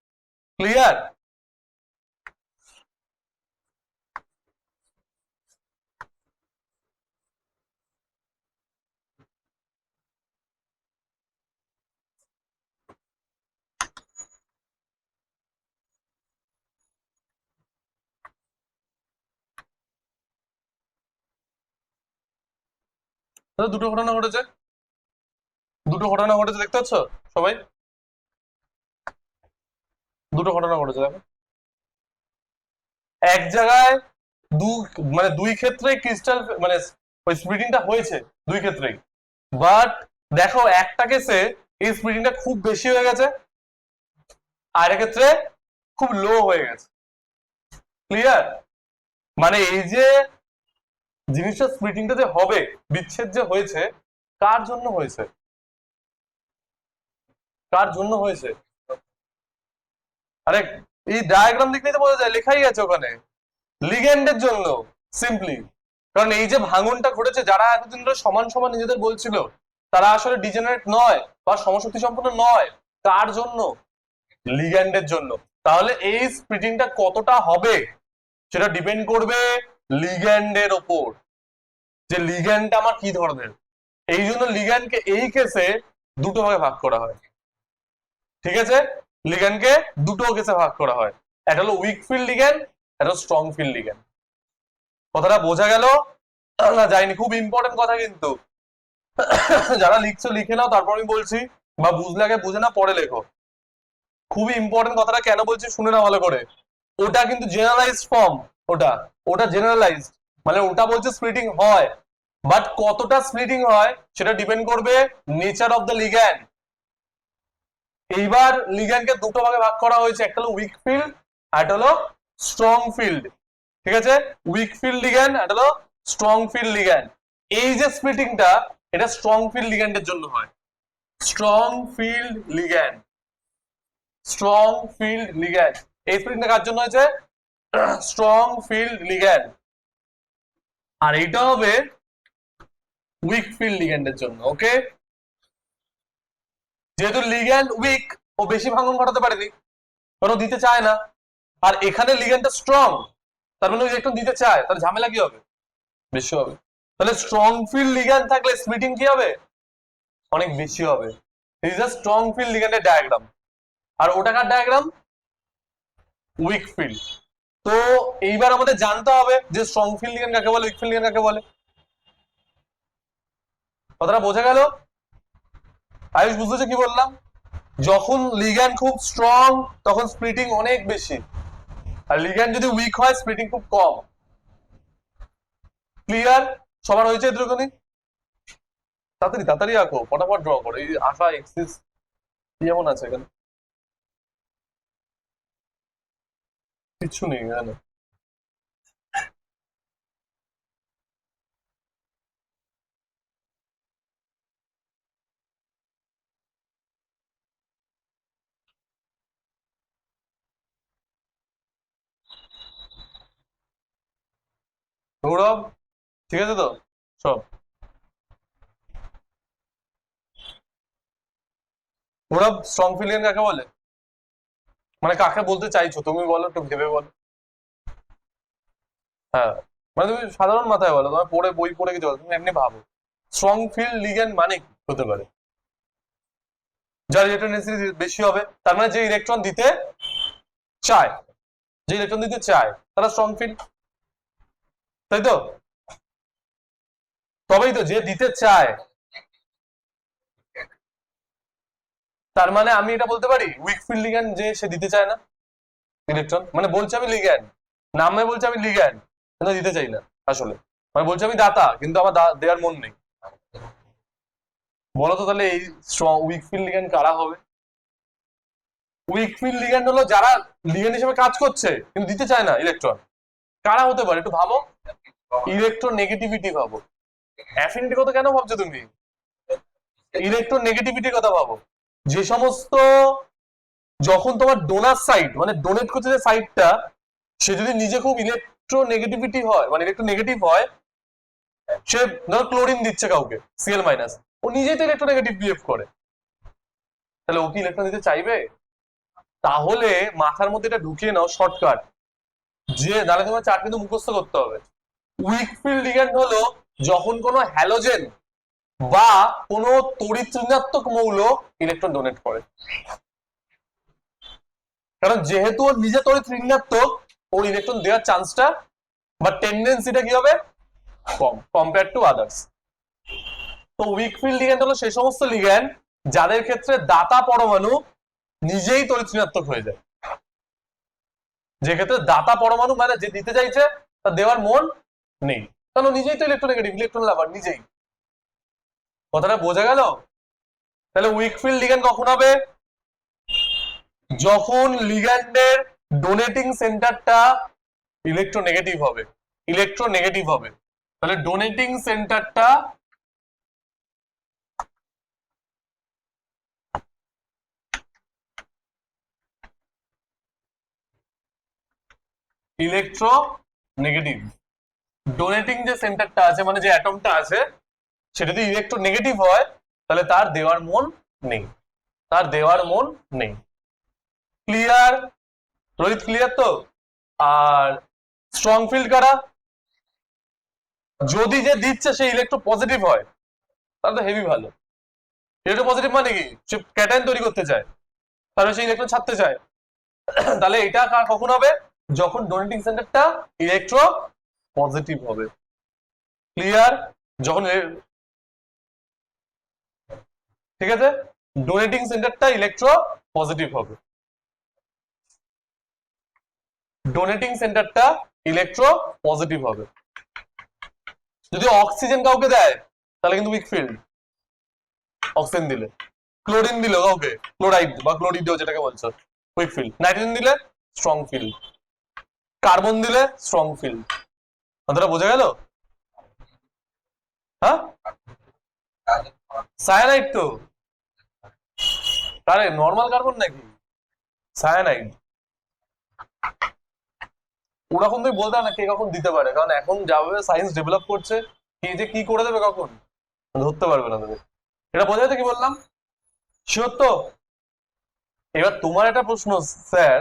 ক্লিয়ার? তাহলে দুটো ঘটনা ঘটেছে, দুটো ঘটনা ঘটেছে, দেখতে পাচ্ছ সবাই? দুটো ঘটনা ঘটেছে দেখো, এক জায়গায় দু মানে দুই ক্ষেত্রে ক্রিস্টাল মানে ওই স্প্লিটিংটা হয়েছে, দুই ক্ষেত্রেই। বাট দেখো একটা কেসে এই স্প্লিটিংটা খুব বেশি হয়ে গেছে, আর একটা ক্ষেত্রে খুব লো হয়ে গেছে। ক্লিয়ার? মানে এই যে জিনিসটা স্প্লিটিংটা যে হবে, বিচ্ছেদ যে হয়েছে, কার জন্য হয়েছে, কার জন্য হয়েছে? আরে এই ডায়াগ্রাম দেখলেই তো বোঝা যায়, লেখাই আছে ওখানে, লিগ্যান্ডের জন্য, সিম্পলি। কারণ এই যে ভাঙনটা ঘটেছে, যারা এতদিন ধরে সমান সমান নিজেদের বলছিল, তারা আসলে ডিজেনারেট নয় বা সমশক্তি সম্পন্ন নয়। কার জন্য? লিগ্যান্ডের জন্য। তাহলে এই স্প্লিটিংটা কতটা হবে সেটা ডিপেন্ড করবে লিগ্যান্ডের ওপর, যে লিগ্যান্ডটা আমার কি ধরনের। এই জন্য লিগ্যান্ডকে এই কেসে দুটো ভাগে ভাগ করা হয়, ঠিক আছে? লিগ্যান্ডকে দুটো কেসে ভাগ করা হয়, একটা হলো উইক ফিল্ড লিগ্যান্ড, একটা স্ট্রং ফিল্ড লিগ্যান্ড। কথাটা বোঝা গেল না যায়নি? খুব ইম্পর্টেন্ট কথা কিন্তু, যারা লিখছো লিখে নাও, তারপর আমি বলছি, বা বুঝলে আগে বুঝে না পরে লেখো। খুবই ইম্পর্টেন্ট কথাটা কেন বলছি শুনে না ভালো করে। ওটা কিন্তু জেনারেলাইজড ফর্ম, ওটা ওটা জেনারেলাইজড, মানে ওটা বলছে স্প্লিটিং হয়, বাট কতটা স্প্লিটিং হয় সেটা ডিপেন্ড করবে নেচার অফ দ্য লিগ্যান্ড। এইবার লিগ্যান্ডকে দুটো ভাগে ভাগ করা হয়েছে, একটা হলো উইক ফিল্ড আর একটা হলো স্ট্রং ফিল্ড, ঠিক আছে? উইক ফিল্ড লিগ্যান্ড আর হলো স্ট্রং ফিল্ড লিগ্যান্ড। এই যে স্প্লিটিংটা, এটা স্ট্রং ফিল্ড লিগ্যান্ডের জন্য হয়, strong field ligand, strong field ligand. এই স্প্লিটিংটা কার জন্য হয়েছে? Strong field ligand. আর এইটা হবে উইক ফিল্ড লিগ্যান্ডের জন্য। ওকে, যেহেতু লিগ্যান্ড উইক, ও বেশি ভাঙন ঘটাতে পারেনি, কারণ ও দিতে চায় না। আর এখানে লিগ্যান্ডটা স্ট্রং, তার মানে ওই একটু দিতে চায়, তাহলে ঝামেলা কি হবে? বেশি হবে। তাহলে স্ট্রং ফিল্ড লিগ্যান্ড থাকলে স্প্লিটিং কি হবে? অনেক বেশি হবে। This is a strong field লিগ্যান্ডের ডায়াগ্রাম। আর ওটা কার ডায়াগ্রাম? Week field. তো এইবার আমাদের জানতে হবে যে স্ট্রং ফিল্ড লিগ্যান্ড কাকে বলে, উইক ফিল্ড লিগ্যান্ড কাকে বলে। কথাটা বোঝা গেল? আয়ুষ বুঝতেছো কি বললাম? যখন লিগ্যান্ড খুব স্ট্রং তখন স্প্লিটিং অনেক বেশি, আর লিগ্যান্ড যদি উইক হয় স্প্লিটিং খুব কম। ক্লিয়ার? সবার হয়েছে এটুকুনি? তাড়াতাড়ি তাড়াতাড়ি আঁকো, ফটাফট ড্র করো। এই আঁকা এক্সিস যেমন আছে এখানে, কিচ্ছু নেই এখানে। সৌরভ, ঠিক আছে তো সব? সৌরভ, স্ট্রং ফিলিং কাকে বলে? মানে কাকে বলতে চাইছো তুমি, বলো একটু ভেবে বলো। হ্যাঁ, মানে তুমি সাধারণ মাথায় বলো, তোমার পড়ে বই পড়ে কিছু বলো, তুমি এমনি ভাবো স্ট্রং ফিল্ড লিগ্যান্ড মানে কি হতে পারে? যার ইলেকট্রনিসিটি বেশি হবে, তার মানে যে ইলেকট্রন দিতে চায়, যে ইলেকট্রন দিতে চায় তারা স্ট্রং ফিল্ড, তাই তো? তবেই তো, যে দিতে চায়, তার মানে আমি এটা বলতে পারি উইক ফিল্ড লিগ্যান্ড যে সে দিতে চায় না ইলেকট্রন, মানে বলছে আমি লিগ্যান্ড, নামে বলছে আমি লিগ্যান্ড, কিন্তু দিতে চাই না আসলে, মানে বলছে আমি দাতা কিন্তু আমার দেওয়ার মন নেই। বলো তো তাহলে এই উইক ফিল্ড লিগ্যান্ড কারা হবে? উইক ফিল্ড লিগ্যান্ড হলো যারা লিগ্যান্ড হিসেবে কাজ করছে কিন্তু দিতে চায় না ইলেকট্রন। কারা হতে পারে একটু ভাবো, ইলেকট্রন নেগেটিভিটি ভাবো। অ্যাফিনিটি কথা কেন ভাবছো তুমি? ইলেকট্রন নেগেটিভিটির কথা ভাবো। যে সমস্ত, যখন তোমার ডোনার সাইড মানে ডোনেট করছে যে সাইডটা, সে যদি নিজে খুব ইলেকট্রো নেগেটিভিটি হয়, মানে ইলেকট্রো নেগেটিভ হয়, সে ধরো ক্লোরিন দিচ্ছে কাউকে Cl মাইনাস, ও নিজেই তো ইলেকট্রো নেগেটিভ বিহেভ করে, তাহলে ও কি ইলেকট্রন দিতে চাইবে? তাহলে মাথার মধ্যে এটা ঢুকিয়ে নাও শর্টকাট, যে নাহলে তোমার চার্ট কিন্তু মুখস্থ করতে হবে। উইক ফিল্ড লিগ্যান্ড হলো যখন কোনো হ্যালোজেন বা কোনো তড়িৎ ঋণাত্মক মৌল ইলেকট্রন ডোনেট করে, কারণ যেহেতু ওর নিজে তড়িৎ ঋণাত্মক, ওর ইলেকট্রন দেওয়ার চান্সটা বা টেন্ডেন্সিটা কি হবে, কম কম্পেয়ার টু আদার্স। তো উইক ফিল্ড লিগ্যান্ড হলো সেই সমস্ত লিগ্যান্ড যাদের ক্ষেত্রে দাতা পরমাণু নিজেই তড়িৎ ঋণাত্মক হয়ে যায়, যে ক্ষেত্রে দাতা পরমাণু মানে যে দিতে চাইছে তার দেওয়ার মন নেই, কারণ নিজেই তো ইলেকট্রোনেগেটিভ, ইলেকট্রন লাভার নিজেই। কথাটা বোঝা গেল? তাহলে উইক ফিল্ড লিগ্যান্ড কখন হবে? যখন লিগ্যান্ডের ডোনেটিং সেন্টারটা ইলেকট্রোনেগেটিভ হবে, ইলেকট্রোনেগেটিভ হবে। তাহলে ডোনেটিং সেন্টারটা ইলেকট্রো নেগেটিভ, ডোনেটিং যে সেন্টারটা আছে মানে যে অ্যাটমটা আছে, সেটা যদি ইলেকট্রো নেগেটিভ হয় তাহলে তার দেওয়ার মন নেই, তার দেওয়ার মন নেই। ক্লিয়ার রোহিত, ক্লিয়ার তো? আর স্ট্রং ফিল্ড কারা? যদি যে দিচ্ছে সে ইলেকট্রো পজিটিভ হয় তাহলে তো হেভি ভালো। ইলেকট্রো পজিটিভ মানে কি, সে ক্যাটায়ন তৈরি করতে চায়, তাহলে সে ইলেকট্রন ছাড়তে চায়, তাহলে এটা কখন হবে? যখন ডোনেটিং সেন্টারটা ইলেকট্রো পজিটিভ হবে। ক্লিয়ার? যখন ঠিক আছে, ডোনেটিং সেন্টারটা ইলেকট্রো পজিটিভ হবে, ডোনেটিং সেন্টারটা ইলেকট্রো পজিটিভ হবে। যদি অক্সিজেন কাউকে দেয় তাহলে কিন্তু উইক ফিল্ড, অক্সিজেন দিলে, ক্লোরিন দিল কাউকে, ক্লোরাইড বা ক্লোরিড যেটাকে বলছো, উইক ফিল্ড। নাইট্রোজেন দিলে স্ট্রং ফিল্ড, কার্বন দিলে স্ট্রং ফিল্ড। কথাটা বোঝা গেল? হ্যাঁ, সায়ানাইড তো, আরে নর্মাল কার্বন নাকি সায়ানাইড? ওরকম তুমি বলতে না কে কখন দিতে পারে, কারণ এখন যাভাবে সায়েন্স ডেভেলপ করছে, কে যে কি করে দেবে কখন ধরতে পারবে না তুমি। এটা বোঝা যাচ্ছে কি বললাম? শিওর তো? এবার তোমার একটা প্রশ্ন, স্যার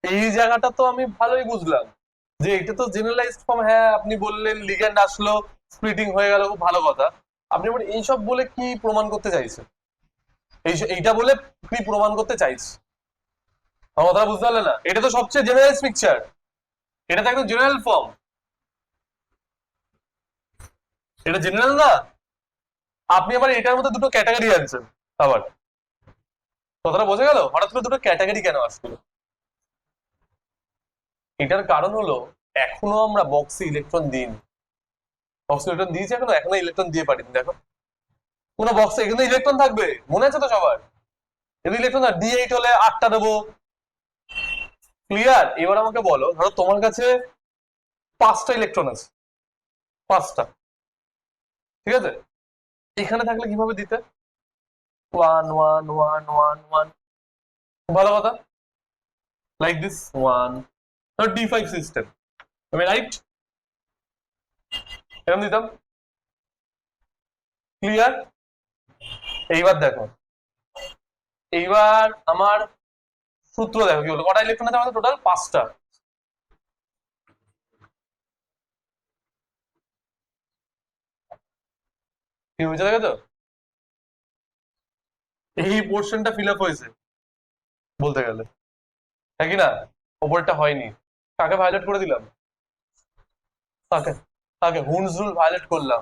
এই জায়গাটা তো আমি ভালোই বুঝলাম যে এটা তো জেনারেলাইজড ফর্ম, হ্যাঁ আপনি বললেন লিগ্যান্ড আসলো, স্প্লিটিং হয়ে গেল, খুব ভালো কথা। আপনি এবার এইসব বলে কি প্রমাণ করতে চাইছেন? এইটা বলে কি প্রমাণ করতে চাইছে? আমার কথা বুঝতে পারলে না? এটা তো সবচেয়ে জেনারেল পিকচার, এটা তো একদম জেনারেল ফর্ম, এটা জেনারেল না। আপনি আবার এটার মধ্যে দুটো ক্যাটাগরি আনছেন আবার, কথাটা বোঝা গেল? হঠাৎ করে দুটো ক্যাটাগরি কেন আসলো? এটার কারণ হলো এখনো আমরা বক্সে ইলেকট্রন দিইনি, বক্সে ইলেকট্রন দিয়েছি এখনো, এখনো ইলেকট্রন দিয়ে পারিনি। দেখো কোন বক্সে এখানে ইলেকট্রন থাকবে, মনে আছে তো সবার? যদি ইলেকট্রন D8 হলে 8টা দেবো। ক্লিয়ার? এবার আমাকে বলো, ধরো তোমার কাছে 5টা ইলেকট্রন আছে, 5টা, ঠিক আছে? এখানে থাকলে কিভাবে দিতে? 1 1 1 1 1, ভালো কথা, লাইক দিস 1, D5 সিস্টেম, আমি রাইট? এরকম দিতাম। ক্লিয়ার? এইবার দেখো, এইবার আমার সূত্র দেখো কি হলো, কটা ইলেকট্রন আছে আমাদের? টোটাল 5টা। কি হয়েছে দেখো তো, এই পোর্শনটা ফিল আপ হয়েছে বলতে গেলে, তাই কি না? ওপরটা হয়নি। কাকে ভায়োলেট করে দিলাম? কাকে? কাকে? হুন্স রুল ভায়োলেট করলাম।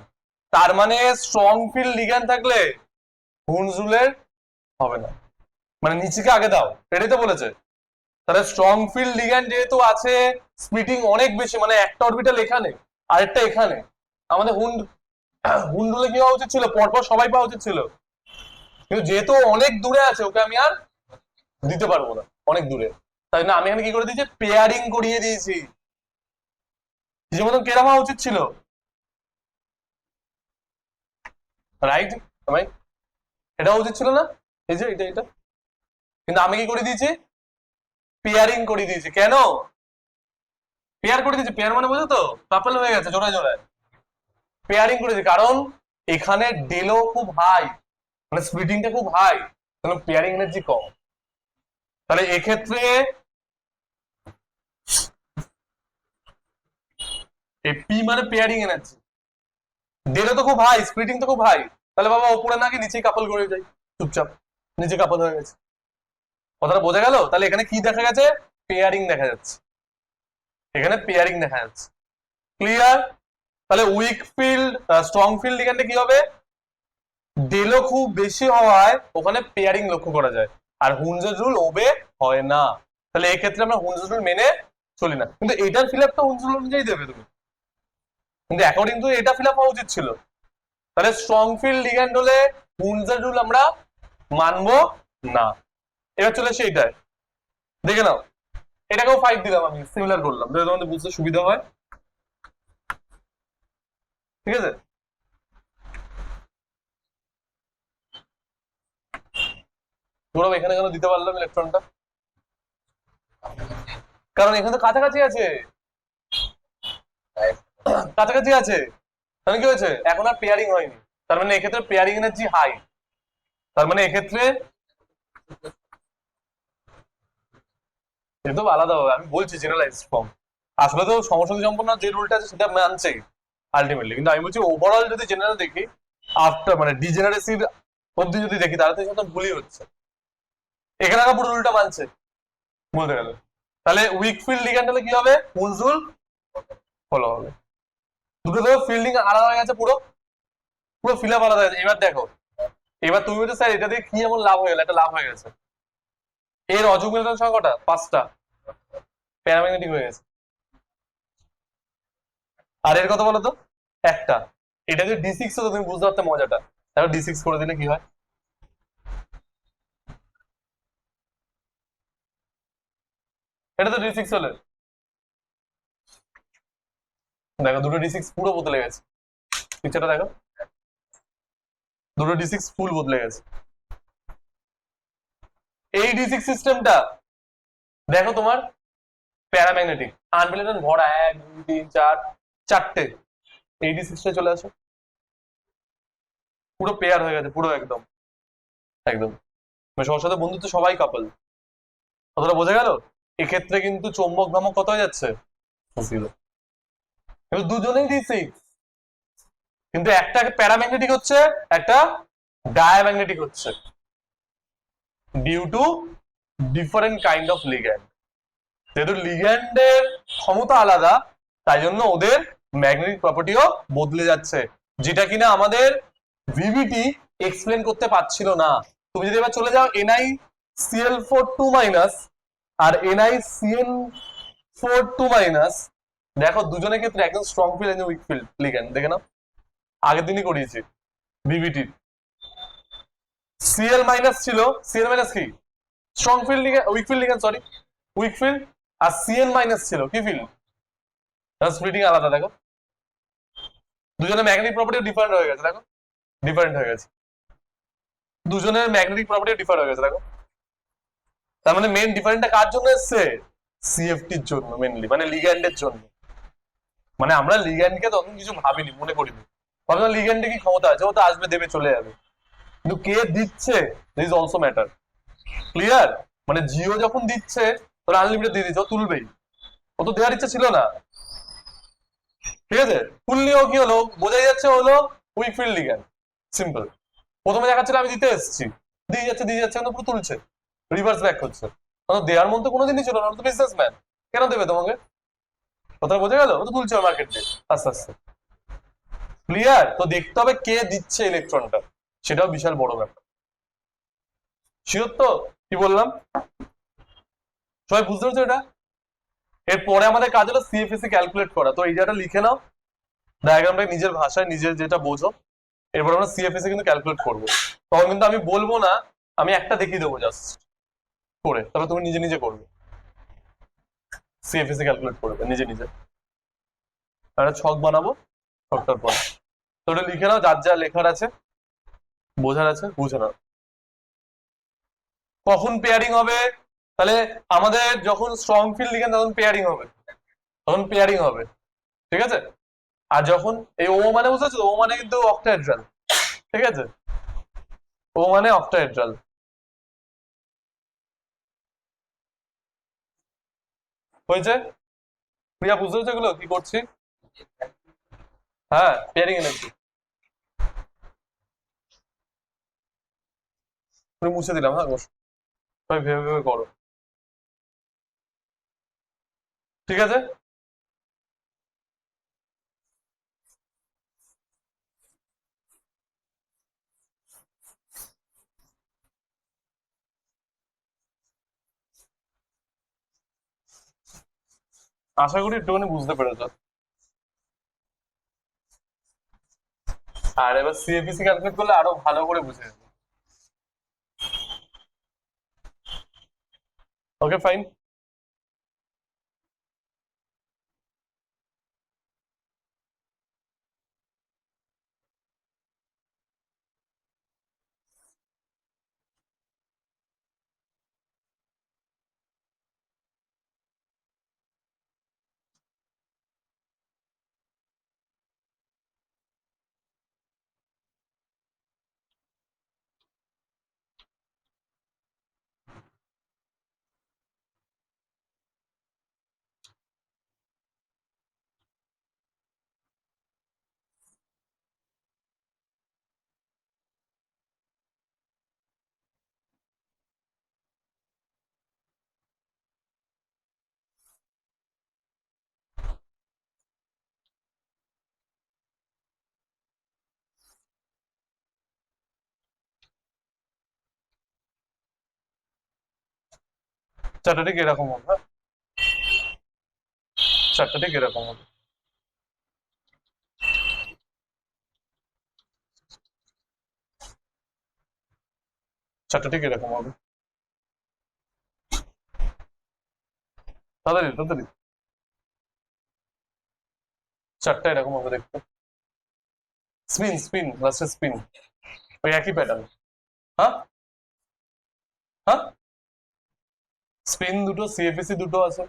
তার মানে স্ট্রং ফিল্ড লিগ্যান্ড থাকলে হুন্স রুলের হবে না, মানে নিচেকে আগে দাও, এটাই তো বলেছে। তাহলে স্ট্রং ফিল্ড লিগ্যান্ড যেহেতু আছে, স্প্লিটিং অনেক বেশি, মানে একটা অরবিটাল এখানে আরেকটা এখানে, আমাদের হুন্ড রুলে কি হওয়া উচিত ছিল? পরপর সবাই পাওয়া উচিত ছিল, কিন্তু যেহেতু অনেক দূরে আছে, ওকে আমি আর দিতে পারবো না, অনেক দূরে। তাই না আমি এখানে কি করে দিয়েছি? পেয়ারিং করিয়ে দিয়েছি। যে মতন কেরাম হওয়া উচিত ছিল, রাইট? ভাই এটা উচিত ছিল না? এই যে এটা এটা, কিন্তু আমি কি করে দিয়েছি? পেয়ারিং করে দিয়েছি। কেন পেয়ার করে দিয়েছি? পেয়ার মানে বোঝো তো, কাপল হয়ে গেছে জোড়ায় জোড়ায়। পেয়ারিং করেছি কারণ এখানে ডেলও খুব হাই, মানে স্প্লিটিংটা খুব হাই, কারণ পেয়ারিং এনার্জি কম। তাহলে এক্ষেত্রে এই পি মানে পেয়ারিং এনার্জি, ডেলও তো খুব হাই, স্প্লিটিং তো খুব হাই, তাহলে বাবা ওপরে নাকি নিচেই কাপল করে যাই, চুপচাপ নিচে কাপল হয়ে গেছে। কথাটা বোঝা গেল? তাহলে এখানে কি দেখা গেছে? পেয়ারিং দেখা যাচ্ছে, এখানে পেয়ারিং দেখা যাচ্ছে। ক্লিয়ার? তাহলে উইক ফিল্ড স্ট্রং ফিল্ড এখানে কি হবে? ডেলও খুব বেশি হওয়ায় ওখানে পেয়ারিং লক্ষ্য করা যায়, আর হুনজের রুল ওবে হয় না। তাহলে এই ক্ষেত্রে আমরা হুনজের রুল মেনে চলি না, কিন্তু এটার ফিল আপ তো হুনজের রুল অনুযায়ী দেবে তুমি, কিন্তু অ্যাকর্ডিং টু এটা ফিল আপ হওয়া উচিত ছিল। তাহলে স্ট্রং ফিল্ড লিগ্যান্ড হলে হুনজের রুল আমরা মানবো না। এবার চলে আসে এইটায়, দেখে নাও। এটাকেও 5 দিলাম, আমি সিমিলার করলাম যাতে তোমাদের বুঝতে সুবিধা হয়। ঠিক আছে? ধরো এখানে কেন দিতে পারলাম ইলেকট্রনটা? কারণ এখানে তো কাছাকাছি আছে, কাছাকাছি আছে। তাহলে কি হয়েছে? এখন আর পেয়ারিং হয়নি, তার মানে এক্ষেত্রে পেয়ারিং এনার্জি হাই। তার মানে এক্ষেত্রে এটা তো আলাদা হবে, আমি বলছি জেনারেলাইজ ফর্ম। আসলে তো সমস্যা সম্পন্ন যে রুলটা আছে সেটা মানছে আলটিমেটলি, কিন্তু আমি বলছি ওভারঅল যদি জেনারেল দেখি, আফটার মানে ডিজেনারেসির অব্দি যদি দেখি, তাহলে তো সেটা ভুলই হচ্ছে। এখানে আবার পুরো রুলটা মানছে বলতে গেলে। তাহলে উইক ফিল্ড লিগ্যান্ড হলে কি হবে? হুনস রুল ফলো হবে। দুটো তো ফিল্ডিং আলাদা হয়ে গেছে, পুরো পুরো ফিল আপ আলাদা হয়ে গেছে। এবার দেখো, এবার তুমি বলছো স্যার এটা দিয়ে কি এমন লাভ হয়ে গেল? একটা লাভ হয়ে গেছে, এর অযুগ্ম ইলেকট্রন সংখ্যা কটা? 5টা, প্যারাম্যাগনেটিক হয়ে গেছে। আর এর কথা বলো তো, একটা। এটা যদি D6 হতো তুমি বুঝতে পারতে মজাটা, তাহলে D6 করে দিলে কি হয়? এটা তো D6 হলে দেখো দুটো D6 পুরো বদলে গেছে, পিকচারটা দেখো, দুটো D6 ফুল বদলে গেছে। এই D6 সিস্টেমটা দেখো তোমার প্যারাম্যাগনেটিক, আনভ্যালিডেন্ট ভরা 1 2 3 4 চারটে, এই D6 চলে আসে, পুরো পেয়ার হয়ে গেছে, পুরো একদম একদম, মানে সবার সাথে বন্ধুত্ব, সবাই কাপল। কতটা বোঝা গেল? এক্ষেত্রে কিন্তু চৌম্বক ভ্রামক কত হয়ে যাচ্ছে? 0। কিন্তু দুজনেই D6, কিন্তু একটা প্যারাম্যাগনেটিক হচ্ছে, একটা ডায়াম্যাগনেটিক হচ্ছে, due to different kind of ligand. যেহেতু লিগ্যান্ডের ক্ষমতা আলাদা, তাই জন্য ওদের ম্যাগনেটিক প্রপার্টিও বদলে যাচ্ছে, যেটা কিনা আমাদের ভিভিটি এক্সপ্লেন করতে পারছিল না। তুমি যদি এবার চলে যাও NiCl4 2- আর NiCN4 2-, দেখো দুজনের ক্ষেত্রে একদম স্ট্রং ফিল্ড একদম উইক ফিল্ড লিগ্যান্ড, দেখে নাও, আগের দিনই করিয়েছি ভিভিটি। Cl- ছিল, Cl- কি strong field ligand, weak field ligand, sorry weak field. আর Cn- ছিল কি ফিল্ড, স্প্লিটিং আলাদা। দেখো দুজনের ম্যাগনেটিক প্রপার্টি ডিফারেন্ট হয়ে গেছে, দেখো ডিফারেন্ট হয়ে গেছে, দুজনের ম্যাগনেটিক প্রপার্টি ডিফারেন্ট হয়ে গেছে। দেখো তার মানে মেইন ডিফারেন্টটা কার জন্য এসছে? CFT-র জন্য মেইনলি, মানে লিগ্যান্ডের জন্য। মানে আমরা লিগ্যান্ডকে তখন কিছু ভাবিনি, মনে করিনি, ভাবলাম লিগ্যান্ডে কি ক্ষমতা আছে, ও তো আসবে দেবে চলে যাবে। কিন্তু কে দিচ্ছে, দিস অলসো ম্যাটার। ক্লিয়ার? মানে জিও যখন দিচ্ছে তোর আনলিমিটেড দিয়ে দিচ্ছে, ও তুলবেই, ও তো দেওয়ার ইচ্ছা ছিল না। ঠিক আছে, তুললেও কি হলো, বোঝাই যাচ্ছে হলো উইক ফিল্ড লিগ্যান্ড, সিম্পল। প্রথমে দেখাচ্ছিল আমি দিতে এসেছি, দিয়ে যাচ্ছে কিন্তু পুরো তুলছে, রিভার্স ব্যাক করছে। দেওয়ার মধ্যে কোনোদিনই ছিল না, তো বিজনেসম্যান, কেন দেবে তোমাকে? কথা বোঝা গেল? ও তো তুলছে মার্কেট দিয়ে আস্তে আস্তে। ক্লিয়ার? তো দেখতে হবে কে দিচ্ছে ইলেকট্রনটা, সেটাও বিশাল বড় ব্যাপার। শিওর তো কি বললাম? সবাই বুঝতে পারছো এটা? এরপরে আমাদের কাজ হলো সিএফএসি ক্যালকুলেট করা। তো এই জায়গাটা লিখে নাও, ডায়াগ্রামটা নিজের ভাষায় নিজের যেটা বোঝো। এরপর আমরা সিএফএসি কিন্তু ক্যালকুলেট করবো, তখন কিন্তু আমি বলবো না, আমি একটা দেখিয়ে দেবো জাস্ট করে, তবে তুমি নিজে নিজে করবে, সিএফএসি ক্যালকুলেট করবে নিজে নিজে। একটা ছক বানাবো, ছকটার পর তো ওটা লিখে নাও, যার যা লেখার আছে বোঝার আছে বুঝে নাও। কখন পেয়ারিং হবে? তাহলে আমাদের যখন স্ট্রং ফিল্ড লিখেন তখন পেয়ারিং হবে, তখন পেয়ারিং হবে। ঠিক আছে? আর যখন এই ও মানে বুঝেছো, ও মানে কিন্তু অক্টাহেড্রাল। ঠিক আছে, ও মানে অক্টাহেড্রাল। হয়েছে? প্রিয়া বুঝতে হচ্ছে এগুলো কি করছি? হ্যাঁ, পেয়ারিং এনেছি, তুমি মুছে দিলাম। হ্যাঁ বস, সবাই ভেবে ভেবে করো। ঠিক আছে, আশা করি একটুখানি বুঝতে পেরেছো। আর এবার সিএফিসি ক্যালকুলেট করলে আরো ভালো করে বুঝে যাবে। Okay fine. চারটা ঠিক এরকম হবে, হ্যাঁ? চারটা ঠিক এরকম হবে, চারটা ঠিক এরকম হবে। তাড়াতাড়ি তাড়াতাড়ি, চারটা এরকম হবে দেখতে। স্পিন স্পিন লাস্টে স্পিন, ওই একই প্যাটার্ন। হ্যাঁ হ্যাঁ, স্পিন দুটো, সিএফএসি দুটো আছে।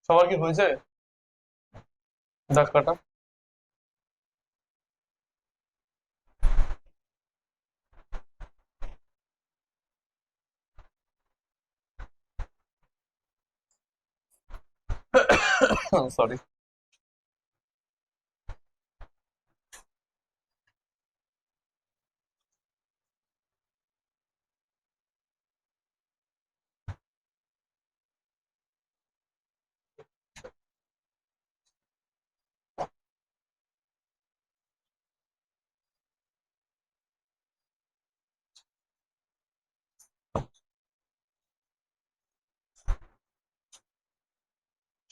সবার কি হয়েছে দাগ কাটা? সরি।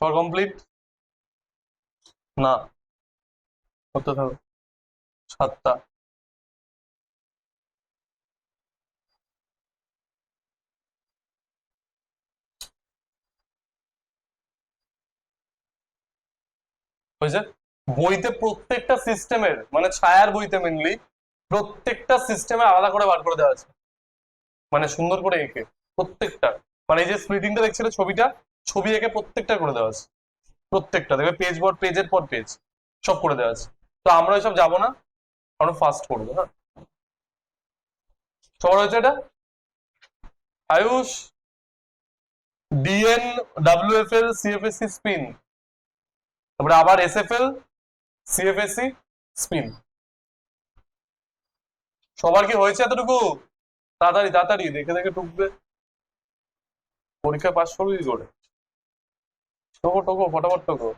সবার কমপ্লিট? না, হতে থাকো। সাতটা। হয়েছে? বইতে প্রত্যেকটা সিস্টেমের, মানে ছায়ার বইতে মেনলি প্রত্যেকটা সিস্টেমে আলাদা করে বার করে দেওয়া আছে, মানে সুন্দর করে এঁকে প্রত্যেকটা। মানে এই যে স্প্লিটিংটা দেখছিল ছবিটা, ছবি এঁকে প্রত্যেকটা করে দেওয়া আছে, প্রত্যেকটা দেখবে পেজ পর পেজের পর পেজ সব করে দেওয়া আছে। তো আমরা ওইসব যাবো না, আমরা ফাস্ট করবো। হ্যাঁ, সবার হয়েছে এটা? আয়ুষ, ডিএন, ডাব্লিউএফএল, সিএফএসসি স্পিন, তারপরে আবার এসএফএল, সিএফএসসি স্পিন। সবার কি হয়েছে এতটুকু? তাড়াতাড়ি তাড়াতাড়ি দেখে দেখে টুকবে, পরীক্ষা পাস করবি কি করে? টোকো টোকো ফটাফট টোকো।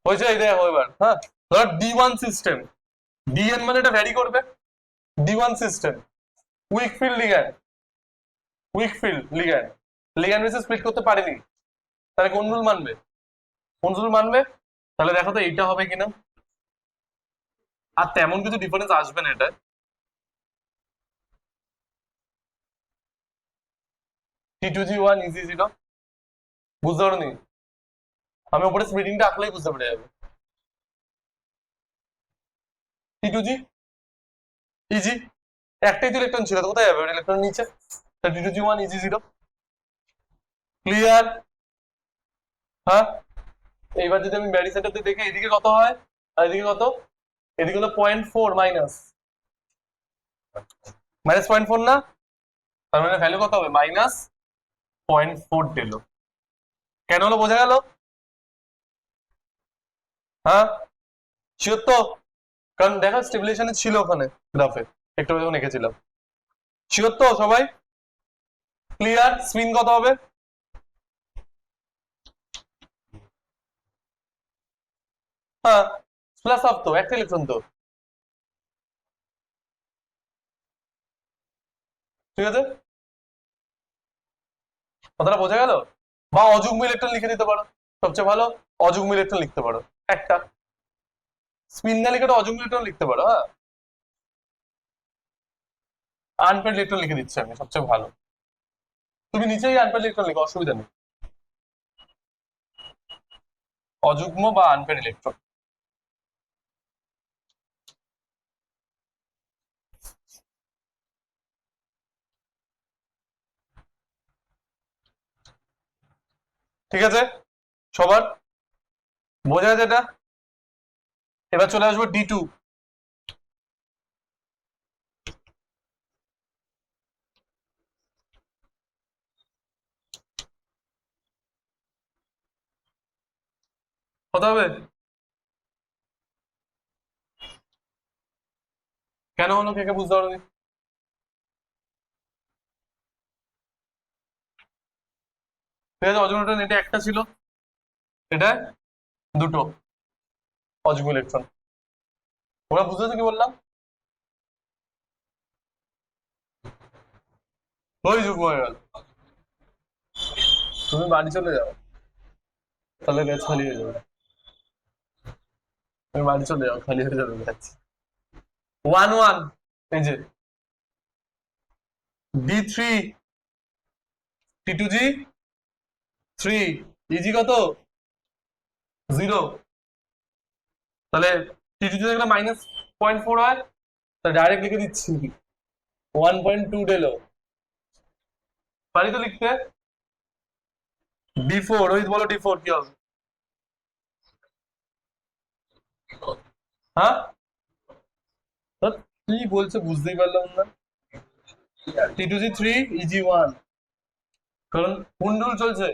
হয়েছে এই দেখো এবার। হ্যাঁ, ধর ডি1 সিস্টেম, ডিএন মানে এটা ভ্যারি করবে। D one system, weak field ligand, weak field ligand, ligand বেসে স্প্লিট করতে পারেনি, তাহলে কোন রুল মানবে? কোন রুল মানবে? তাহলে দেখো তো এইটা হবে কিনা। আর তেমন কিছু ডিফারেন্স আসবে না এটা। T2G1 ইজি ছিল, বুঝতে পারোনি? আমি উপরে স্প্লিটিংটা আঁকলেই বুঝতে পেরে যাবে। T2G ইজি, একটাই তো ইলেকট্রন ছিল, তো কোথায় যাবে ইলেকট্রন নিচে? T2G1 easy zero, clear? হ্যাঁ, এইবার যদি আমি ব্যারি সেন্টার দেখি এদিকে কত হয় আর এদিকে কত, এদিকে হলো 0.4 মাইনাস, মাইনাস 0.4 না, তার মানে ভ্যালু কত হবে? মাইনাস 0.4 দিল। কেন হলো বোঝা গেল? হ্যাঁ, শিওর তো? কারণ দেখা স্টেবিলাইজেশনে ছিল ওখানে গ্রাফে, একটু যখন এঁকেছিলাম। শিওর তো সবাই? ক্লিয়ার? স্পিন কত হবে? হ্যাঁ, প্লাস অফ তো একটা ইলেকট্রন তো, ঠিক আছে, কথাটা বোঝা গেল? বা অযুগ্ম ইলেকট্রন লিখে দিতে পারো, সবচেয়ে ভালো অযুগ্ম ইলেকট্রন লিখতে পারো একটা, স্পিন না লিখে অযুগ্ম ইলেকট্রন লিখতে পারো। হ্যাঁ, আনপেড ইলেকট্রন লিখে দিচ্ছি আমি, সবচেয়ে ভালো। তুমি নিচেই আনপেড ইলেকট্রন লিখো, অসুবিধা নেই, অযুগ্ম বা আনপেড ইলেকট্রন। ঠিক আছে, সবার বোঝা গেছে এটা? এবার চলে আসবো D2। কত হবে? কেন হলো কে কে বুঝতে পারোনি? ঠিক আছে, অযুগ্ম ইলেকট্রন এটা একটা ছিল, এটা দুটো অযুগ্ম ইলেকট্রন। ওরা বুঝতেছো কি বললাম? ওই যুগ্ম হয়ে গেল। তুমি বাড়ি চলে যাও, তাহলে ব্যাচ খালি হয়ে যাবে। তুমি বাড়ি চলে যাও, খালি হয়ে যাবে ব্যাচ। 1-1, এই যে D3, T2G3, ইজি কত? 0। তাহলে T2G যেগুলো মাইনাস 0.4 হয়, তাহলে ডাইরেক্ট লিখে দিচ্ছি 1.2 ডেলো, পারি তো লিখতে? D4, ওই বলো D4 কি হবে? হ্যাঁ, তা কি বলছে বুঝতেই পারলাম না। T2G3, EG1, কারণ হুন্ডুল চলছে,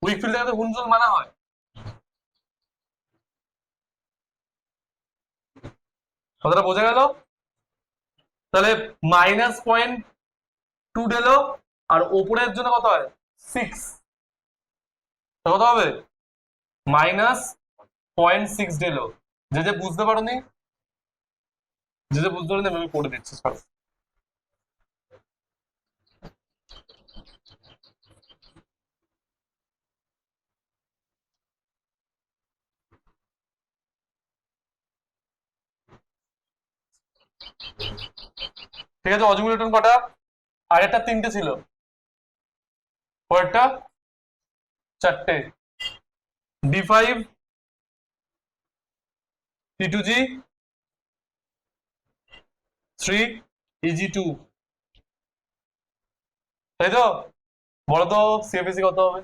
উইক ফিল্ড থেকে তো হুন্ডুল মানা হয়। কথাটা বোঝা গেল? তাহলে -0.2 ডেলো, আর ওপরের জন্য কত হয়? 6, কত হবে? -0.6 ডেলো। যে যে বুঝতে পারোনি, যে যে বুঝতে পারোনি আমি করে দিচ্ছি, সরো। ঠিক আছে, অযুগ্ম ইলেকট্রন কটা? আর একটা 3টে ছিল, কয়েকটা? 4টে। D5, T2G3, EG2, তাই তো? বলো তো CFSE কত হবে?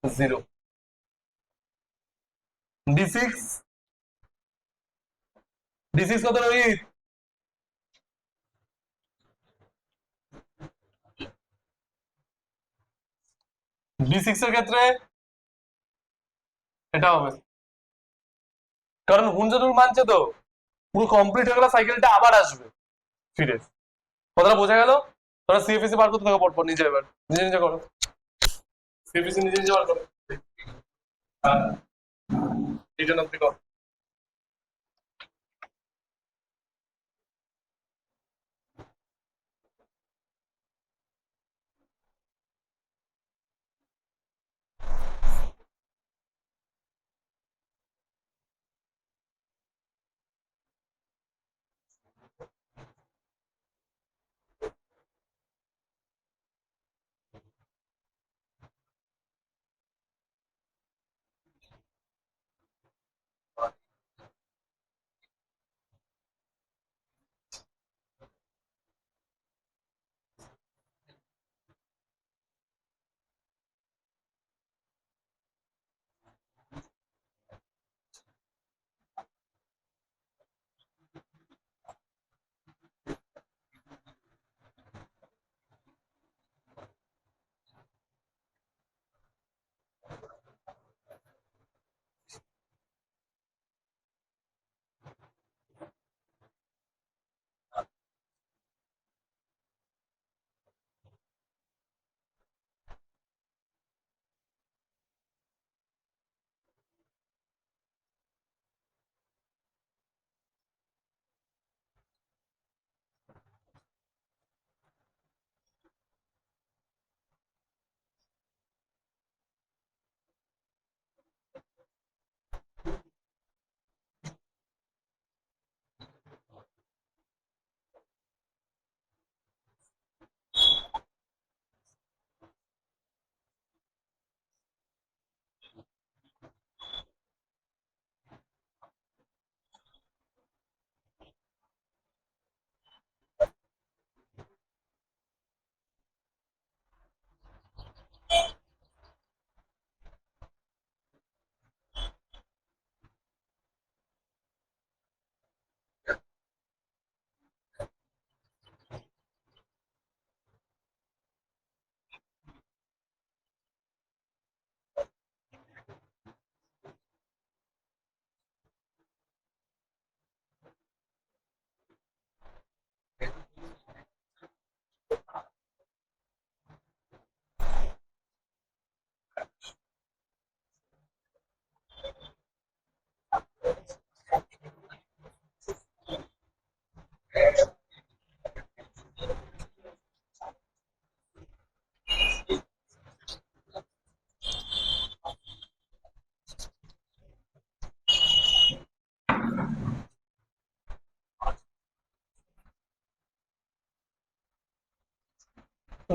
0। D6, D6 কত রোহিত? D6 এর ক্ষেত্রে এটা হবে, কারণ হুনজা রুল মানছে তো, পুরো কমপ্লিট হয়ে গেলে সাইকেলটা আবার আসবে ফিরে। কথাটা বোঝা গেল? তোমরা CFSE বার করতে থাকো পরপর, নিজে এবার নিজে নিজে করো, CFSE নিজে নিজে বার করো। হ্যাঁ, এই জন্য আপনি করো।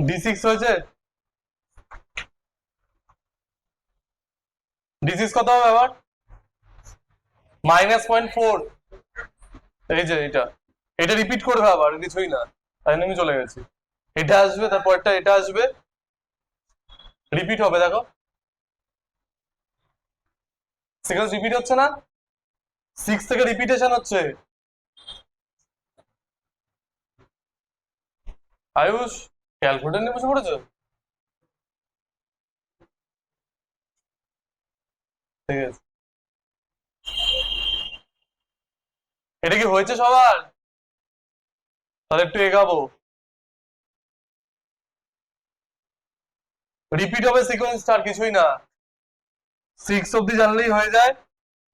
D6 হয়েছে, D6 কত হবে আবার? -0.4। এই যে এটা, এটা রিপিট করবে আবার, কিছুই না, তাই জন্য আমি চলে গেছি। এটা আসবে, তারপরটা এটা আসবে, রিপিট হবে, দেখো সিকোয়েন্স রিপিট হচ্ছে না, 6 থেকে রিপিটেশন হচ্ছে। আয়ুষ, ক্যালকুলেটর নিয়ে বসে পড়েছো? ঠিক আছে, এটা কি হয়েছে সবার? তাহলে একটু এগাবো। রিপিট হবে সিকোয়েন্সটা, আর কিছুই না। 6 অব্দি জানলেই হয়ে যায়,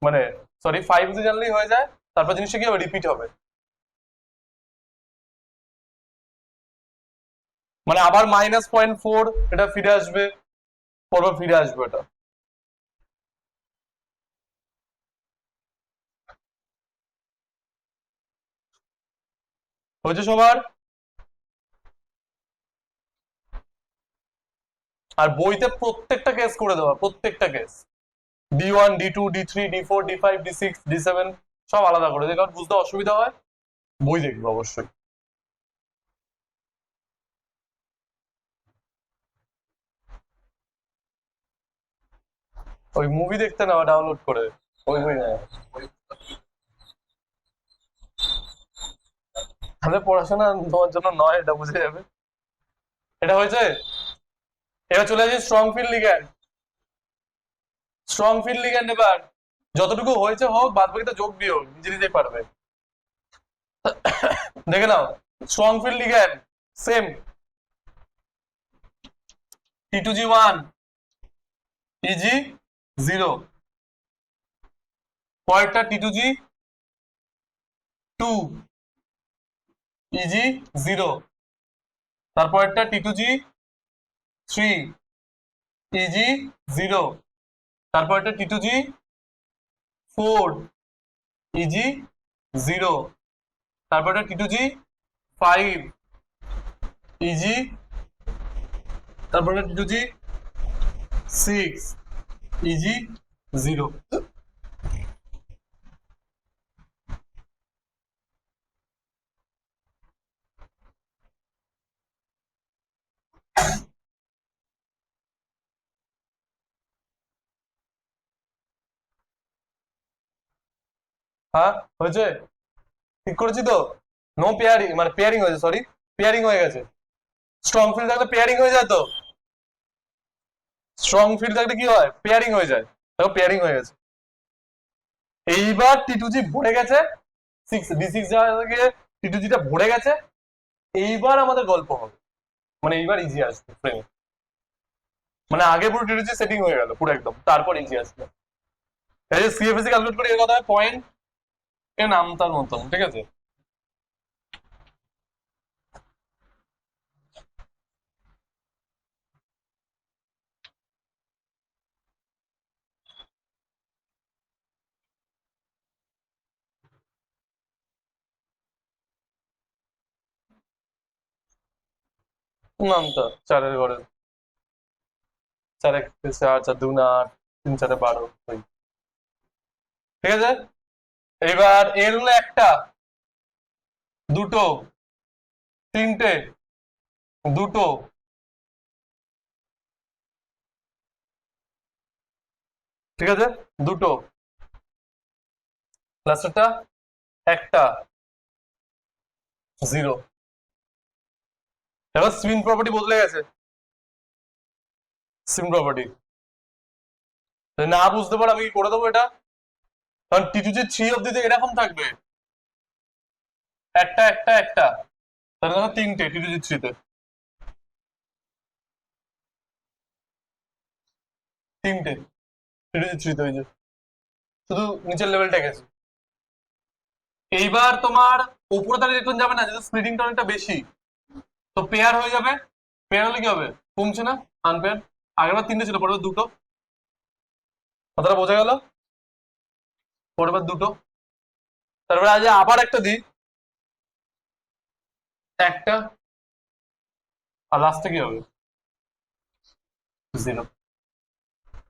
মানে সরি 5 অব্দি জানলেই হয়ে যায়, তারপর জিনিসটা কি হবে, রিপিট হবে, মানে আবার -0.4 এটা ফিরে আসবে, পরপর ফিরে আসবে এটা। হয়েছে সবার? আর বইতে প্রত্যেকটা কেস করে দেওয়া, প্রত্যেকটা case, D1, D2, D3, D4, D5, D6, D7 সব আলাদা করে, যে কারণ বুঝতে অসুবিধা হয় বই দেখবে অবশ্যই। ওই মুভি দেখতে না ডাউনলোড করে, ওই বই না। তাহলে পড়াশোনা তোমার জন্য নয়, এটা বুঝে যাবে। এটা হয়েছে। এবার চলে আসি strong field ligand. Strong field ligand এবার যতটুকু হয়েছে হোক, বাদ বাকিটা যোগ দিও, নিজে নিজেই পারবে। দেখে নাও, strong field ligand same, T2G1 EG0, পরেরটা T2G2 EG0, তারপরেরটা T2G3 EG0, তারপরেরটা T2G4 EG0, তারপরটা T2G5 EG, তারপরটা T2G6 EG0। হ্যাঁ হয়েছে, ঠিক করেছি তো। নো পেয়ারিং, মানে পেয়ারিং হয়েছে, সরি, পেয়ারিং হয়ে গেছে। স্ট্রং ফিল্ড থাকলে পেয়ারিং হয়ে যায় তো, স্ট্রং ফিল্ড থাকলে কি হয়, পেয়ারিং হয়ে যায়। দেখো পেয়ারিং হয়ে গেছে। এইবার T2G ভরে গেছে, D6 থেকে T2G-টা ভরে গেছে। এইবার আমাদের গল্প হবে, মানে এইবার ইজি আসবে ফ্রেমে। মানে আগে পুরো T2G সেটিং হয়ে গেল পুরো একদম, তারপর ইজি আসবে। এই যে সিএফএসি ক্যালকুলেট করি, এর কথা পয়েন্ট এর নাম তার মতন, ঠিক আছে। নামতা 4-এর ঘরে, 4 4 2 8, 3 4 12, ওই, ঠিক আছে। এবার এর হলো একটা, দুটো, তিনটে, দুটো, ঠিক আছে, দুটো, লাস্টেরটা একটা, জিরো। এবার স্পিন প্রপার্টি বদলে গেছে, স্পিন প্রপার্টি না বুঝতে পারো আমি কি করে দেবো এটা। কারণ T2G3 অব্দি তো এরকম থাকবে, একটা একটা একটা, তাহলে দেখো তিনটে T2G3 তে, তিনটে T2G3 তে, ওই যে শুধু নিচের লেভেলটা গেছে। এইবার তোমার উপরে তাহলে ইলেকট্রন যাবে না, যেহেতু স্প্লিটিংটা অনেকটা বেশি, তো পেয়ার হয়ে যাবে। পেয়ার হলে কি হবে, কমছে না, আনপেয়ার। আগেরবার তিনটে ছিল, পরের দুটো, কথাটা বোঝা গেল। পরের দুটো, তারপরে আজ আবার একটা দিই, একটা, আর লাস্টে কি হবে, জিরো।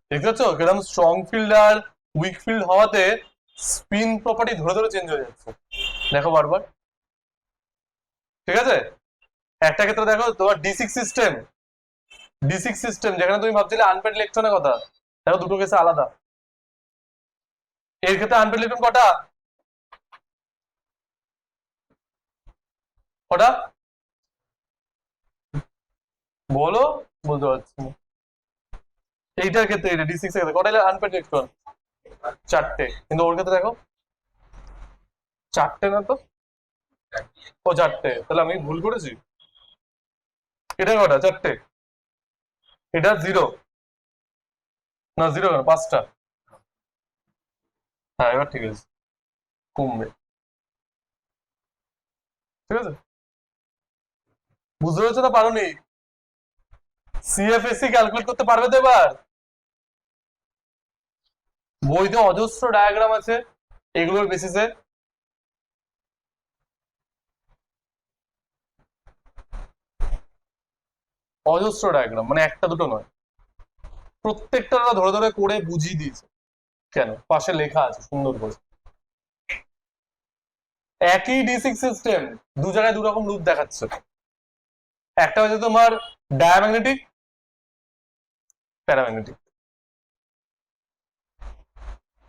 দেখতে পাচ্ছ কিরকম স্ট্রং ফিল্ড আর উইক ফিল্ড হওয়াতে স্পিন প্রপার্টি ধরে ধরে চেঞ্জ হয়ে যাচ্ছে, দেখো বারবার, ঠিক আছে। একটা ক্ষেত্রে দেখো তোমার ডি সিক্স সিস্টেম যেখানে তুমি ভাবছিলে আনপেড ইলেকট্রনের কথা, দেখো দুটো কেসে আলাদা। এর ক্ষেত্রে আনপেড ইলেকট্রন কটা, কটা বলো, বলতে পারছি না। এইটার ক্ষেত্রে, এটা ডি6 এর ক্ষেত্রে কটা আনপেড ইলেকট্রন, চারটে, কিন্তু ওর ক্ষেত্রে দেখো চারটে না তো, ও চারটে, তাহলে আমি ভুল করেছি। এটা কটা, চারটে, এটা জিরো, না জিরো কেন, পাঁচটা। হ্যাঁ এবার ঠিক আছে, কমবে, ঠিক আছে। বুঝতে পেরেছো না পারোনি, সিএফএসি ক্যালকুলেট করতে পারবে তো এবার। বইতে অজস্র ডায়াগ্রাম আছে এগুলোর বেসিসে, অজস্র ডায়াগ্রাম, মানে একটা দুটো নয়, প্রত্যেকটা ধরে ধরে করে বুঝিয়ে দিয়েছে, কেন পাশে লেখা আছে সুন্দর করে। একই D6 সিস্টেম দু জায়গায় দু রকম রূপ দেখাচ্ছে। একটা হচ্ছে তোমার ডায়াম্যাগনেটিক, প্যারাম্যাগনেটিক।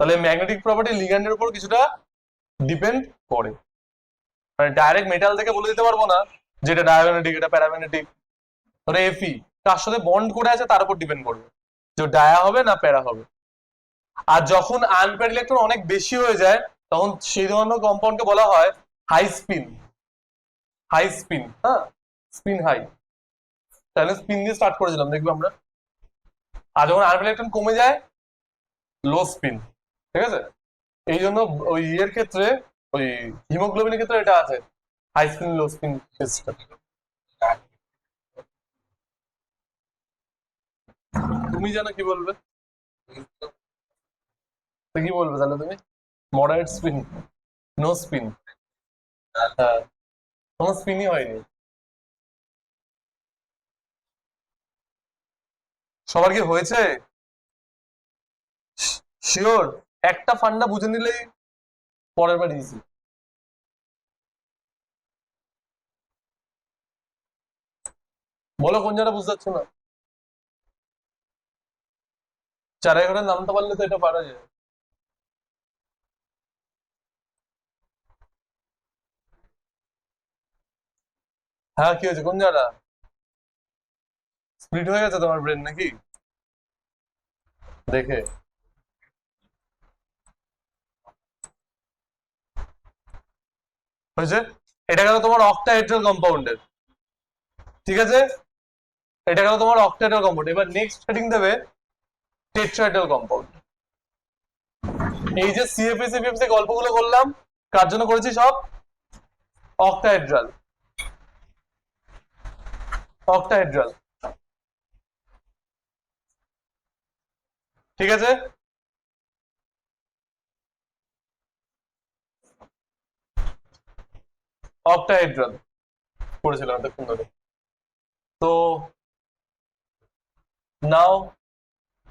তাহলে ম্যাগনেটিক প্রপার্টি লিগ্যান্ডের উপর কিছুটা ডিপেন্ড করে, মানে ডাইরেক্ট মেটাল থেকে বলে দিতে পারবো না যে এটা ডায়াম্যাগনেটিক এটা প্যারাম্যাগনেটিক। ধরো Fe কার সাথে বন্ড করে আছে তার উপর ডিপেন্ড করবে যে ডায়া হবে না প্যারা হবে। আর যখন আনপেয়ার ইলেকট্রন অনেক বেশি হয়ে যায় তখন সেই ধরনের কম্পাউন্ডকে বলা হয় হাই স্পিন। হাই স্পিন, হ্যাঁ, স্পিন হাই। তাহলে স্পিন দিয়ে স্টার্ট করেছিলাম দেখবো আমরা। আর যখন আনপেয়ার ইলেকট্রন কমে যায় লো স্পিন, ঠিক আছে। এই জন্য ওই ইয়ের ক্ষেত্রে, ওই হিমোগ্লোবিনের ক্ষেত্রে এটা আছে high spin low spin system. তুমি জানো কি বলবে, তো কি বলবে তাহলে তুমি? Moderate spin, no spin. হ্যাঁ, কোনো স্পিনই হয়নি। সবার কি হয়েছে শিওর? একটা ফান্ডা বুঝে নিলেই পরের বার ইজি। বলো কোন জায়গাটা বুঝতে পারছো না। 4 ঘরের নামতে পারলে তো এটা পারা যায়। হ্যাঁ, কি হয়েছে কোন জায়গাটা? স্প্লিট হয়ে গেছে তোমার ব্রেন নাকি? দেখে হয়েছে। এটা গেল তোমার অক্টাহেড্রাল কম্পাউন্ডের, ঠিক আছে। এটা গেল তোমার অক্টাহেড্রাল কম্পাউন্ড। এবার নেক্সট হেডিং দেবে টেট্রাহেড্রাল কম্পাউন্ড। এই যে সিএফএসি গল্পগুলো করলাম কার জন্য করেছি সব? অক্টাহেড্রাল, অক্টাহেড্রাল, ঠিক আছে। অক্টাহেড্রাল করেছিলাম এতক্ষণ ধরে। তো নাও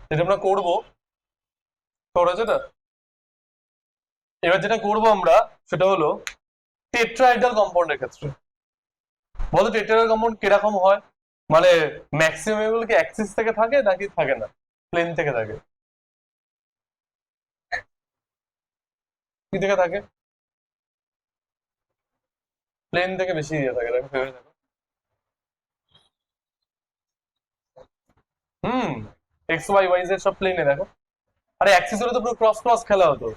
যেটা আমরা করবো, করেছে না, এবার যেটা করবো আমরা সেটা হলো টেট্রাহেড্রাল কম্পাউন্ডের ক্ষেত্রে। বলো টেট্রাহেড্রাল কম্পাউন্ড কিরকম হয়? মানে ম্যাক্সিমাম এগুলো কি অ্যাক্সিস থেকে থাকে নাকি থাকে না, প্লেন থেকে থাকে? কি থেকে থাকে? প্লেন থেকে বেশি ইয়ে থাকে, দেখো ভেবে দেখো। হুম, এক্স ওয়াই ওয়াই জেড সব প্লেনে দেখো। আরে অ্যাক্সিস হলে তো পুরো ক্রস ক্রস খেলা হতো।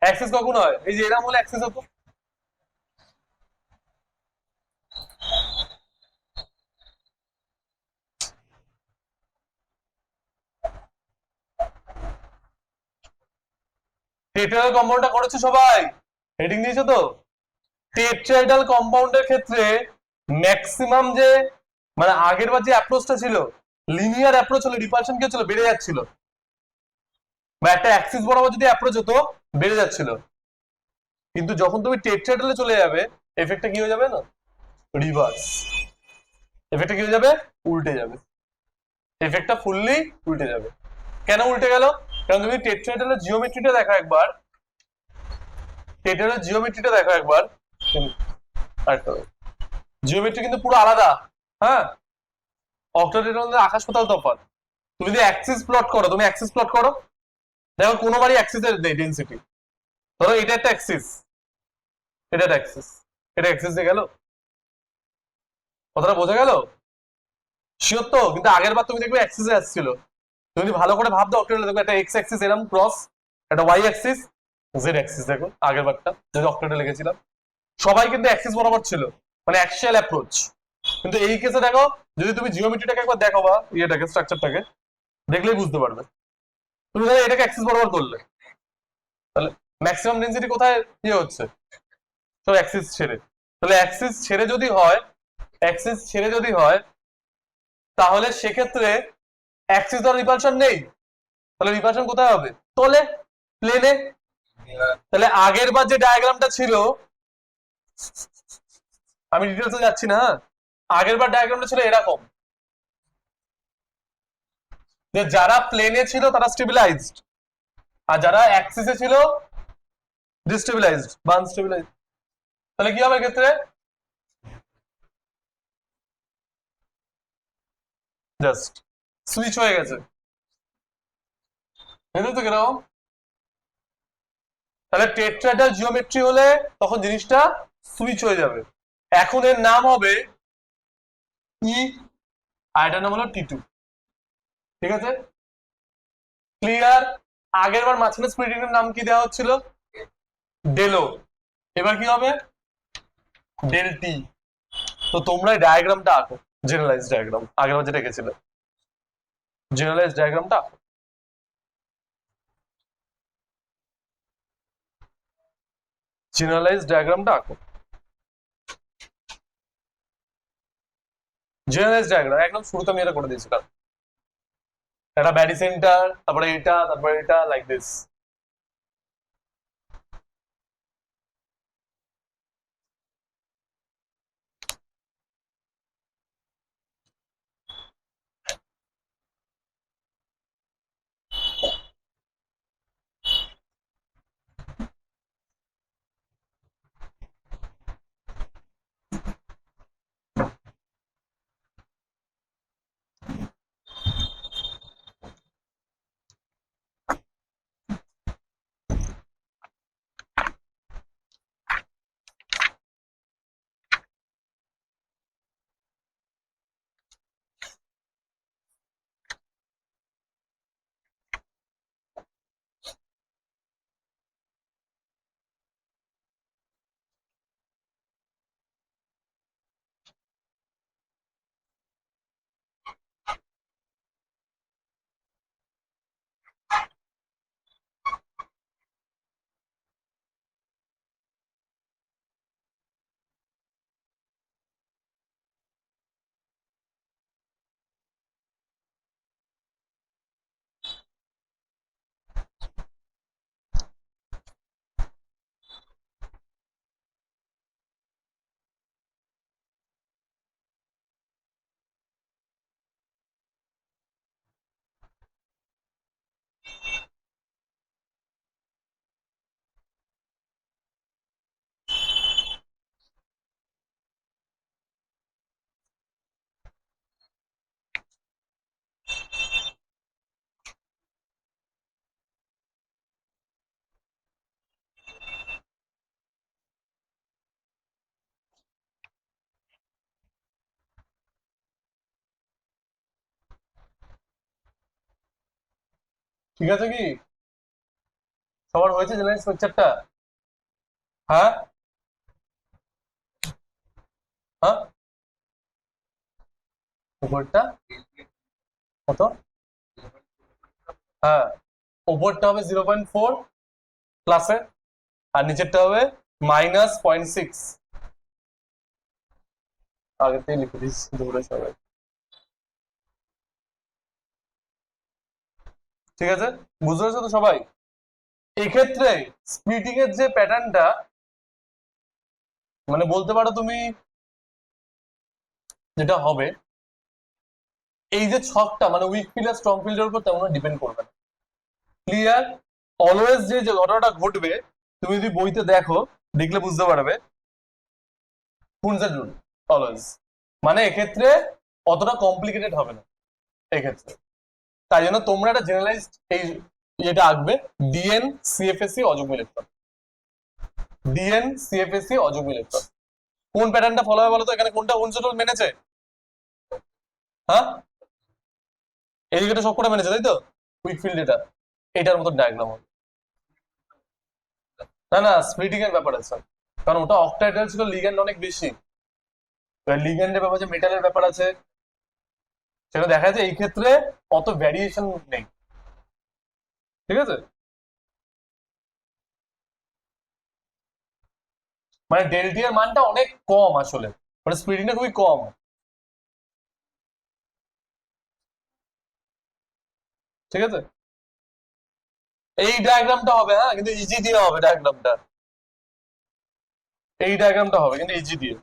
অ্যাক্সিস কখন হয়? এই যে এরকম হলে অ্যাক্সিস হতো। টেট্রাহেড্রাল কম্পাউন্ডটা করেছো সবাই? হেডিং দিয়েছো তো? টেট্রাহেড্রাল কম্পাউন্ডের ক্ষেত্রে ম্যাক্সিমাম যে, মানে আগের বার যে অ্যাপ্রোচটা ছিল লিনিয়ার অ্যাপ্রোচ হলে রিপালশন কি হচ্ছিল? বেড়ে যাচ্ছিল। বা একটা অ্যাক্সিস বরাবর যদি অ্যাপ্রোচ হতো বেড়ে যাচ্ছিল। কিন্তু যখন তুমি টেট্রাহেড্রালে চলে যাবে এফেক্টটা কি হয়ে যাবে না? রিভার্স। এফেক্টটা কি হয়ে যাবে? উল্টে যাবে। এফেক্টটা ফুললি উল্টে যাবে। কেন উল্টে গেল? কারণ তুমি টেট্রাহেড্রালের জিওমেট্রিটা দেখো একবার, টেট্রাহেড্রালের জিওমেট্রিটা দেখো একবার। আরেকটা জিওমেট্রি কিন্তু পুরো আলাদা, হ্যাঁ। অক্টাহেড্রাল আকাশ পাতাল তফাৎ। তুমি যদি অ্যাক্সিস প্লট করো, তুমি অ্যাক্সিস প্লট করো, দেখো কোনোবারই অ্যাক্সিসের নেই ডেনসিটি। ধরো এটা একটা অ্যাক্সিস, এটা একটা অ্যাক্সিস, এটা অ্যাক্সিস দিয়ে গেল। কথাটা বোঝা গেল? শিওর তো? কিন্তু আগের বার তুমি দেখবে অ্যাক্সিসে আসছিল। তুমি যদি ভালো করে ভাবতে অক্টাহেড্রাল দেখবে একটা এক্স অ্যাক্সিস এরকম ক্রস, একটা ওয়াই অ্যাক্সিস, জেড অ্যাক্সিস। দেখো আগের বারটা যদি অক্টাহেড্রাল লিখেছিলাম সবাই কিন্তু অ্যাক্সিস বরাবর ছিল, মানে অ্যাক্সিয়াল অ্যাপ্রোচ। কিন্তু এই কেসে দেখো, যদি তুমি জিওমেট্রিটাকে একবার দেখো বা ইয়েটাকে স্ট্রাকচারটাকে দেখলেই বুঝতে পারবে। তুমি তাহলে এটাকে অ্যাক্সিস বরাবর করলে তাহলে ম্যাক্সিমাম ডেনসিটি কোথায় ইয়ে হচ্ছে? তো অ্যাক্সিস ছেড়ে। তাহলে অ্যাক্সিস ছেড়ে যদি হয়, অ্যাক্সিস ছেড়ে যদি হয় তাহলে সেক্ষেত্রে অ্যাক্সিস ধর রিপালশন নেই, তাহলে রিপালশন কোথায় হবে? তলে, প্লেনে। তাহলে আগের বার যে ডায়াগ্রামটা ছিল, আমি ডিটেলসে যাচ্ছি না, হ্যাঁ, আগের বার ডায়াগ্রামটা ছিল এরকম যে যারা প্লেনে ছিল তারা স্টেবিলাইজড, আর যারা অ্যাক্সিসে ছিল ডিস্টেবিলাইজড বা আনস্টেবিলাইজড, তাহলে কি হবে ক্ষেত্রে? জাস্ট সুইচ হয়ে গেছে, বুঝলি তো কিরকম? তাহলে টেট্রাহেড্রাল জিওমেট্রি হলে তখন জিনিসটা সুইচ হয়ে যাবে। এখন এর নাম হবে ই, আর এটার নাম হলো T2। ঠিক আছে, ক্লিয়ার? আগের বার মাঝখানে স্প্লিটিং এর নাম কি দেওয়া হচ্ছিল? ডেলো। এবার কি হবে? Delta t. তো তোমরা এই ডায়াগ্রামটা আঁকো, জেনারেলাইজ ডায়াগ্রাম, আগের বার যেটা এঁকেছিলে জেনারেলাইজ ডায়াগ্রামটা। জেনারেলাইজ ডায়াগ্রামটা আঁকো, জেনারেলাইজ ডায়াগ্রাম একদম শুরুতে আমি এটা করে দিয়েছিলাম। একটা ব্যারি সেন্টার, তারপরে এটা, তারপরে এটা, লাইক দিস। ঠিক আছে কি? সবার হয়েছে জেনারেলাইজ স্ট্রাকচারটা? হ্যাঁ, হ্যাঁ। উপরটা কত? হ্যাঁ, উপরটা হবে 0.4 ক্লাসে, আর নিচেরটা হবে -0.6। আগে থেকে লিখে দিচ্ছি দৌড়ে সবাই। ঠিক আছে, বুঝতে পারছো তো সবাই? এক্ষেত্রে স্প্লিটিং এর যে প্যাটার্নটা, মানে বলতে পারো তুমি, যেটা হবে এই যে ছকটা, মানে উইক ফিল্ড আর স্ট্রং ফিল্ডের উপর তেমন ডিপেন্ড করবে না। ক্লিয়ার? অলওয়েজ যে যে ঘটনাটা ঘটবে, তুমি যদি বইতে দেখো, দেখলে বুঝতে পারবে ফুনসেট রুল অলওয়েজ, মানে এক্ষেত্রে অতটা কমপ্লিকেটেড হবে না এক্ষেত্রে। তাই জন্য তোমরা একটা জেনারেলাইজড এই যেটা আঁকবে, ডিএন সিএফএসি অযুগ্ম ইলেকট্রন, ডিএন সিএফএসি অযুগ্ম ইলেকট্রন। কোন প্যাটার্নটা ফলো হবে বলো তো? এখানে কোনটা ফুনসেট রুল মেনেছে? হ্যাঁ, এইদিকে সবকটা মেনেছে, তাই তো? উইক ফিল্ড এটা, এটার মতো ডায়াগ্রাম হবে। না না, স্প্লিটিং এর ব্যাপার আছে, কারণ ওটা অক্টাহেড্রাল ছিল, লিগ্যান্ড অনেক বেশি, লিগ্যান্ডের ব্যাপার আছে, মেটালের ব্যাপার আছে, সেটা দেখা যাচ্ছে এই ক্ষেত্রে অত ভ্যারিয়েশন নেই। ঠিক আছে, মানে ডেলটি এর মানটা অনেক কম আসলে, মানে স্প্লিটিংটা খুবই কম। ঠিক আছে, এই ডায়াগ্রামটা হবে, হ্যাঁ, কিন্তু ইজি দিয়ে হবে ডায়াগ্রামটা, এই ডায়াগ্রামটা হবে কিন্তু ইজি দিয়ে।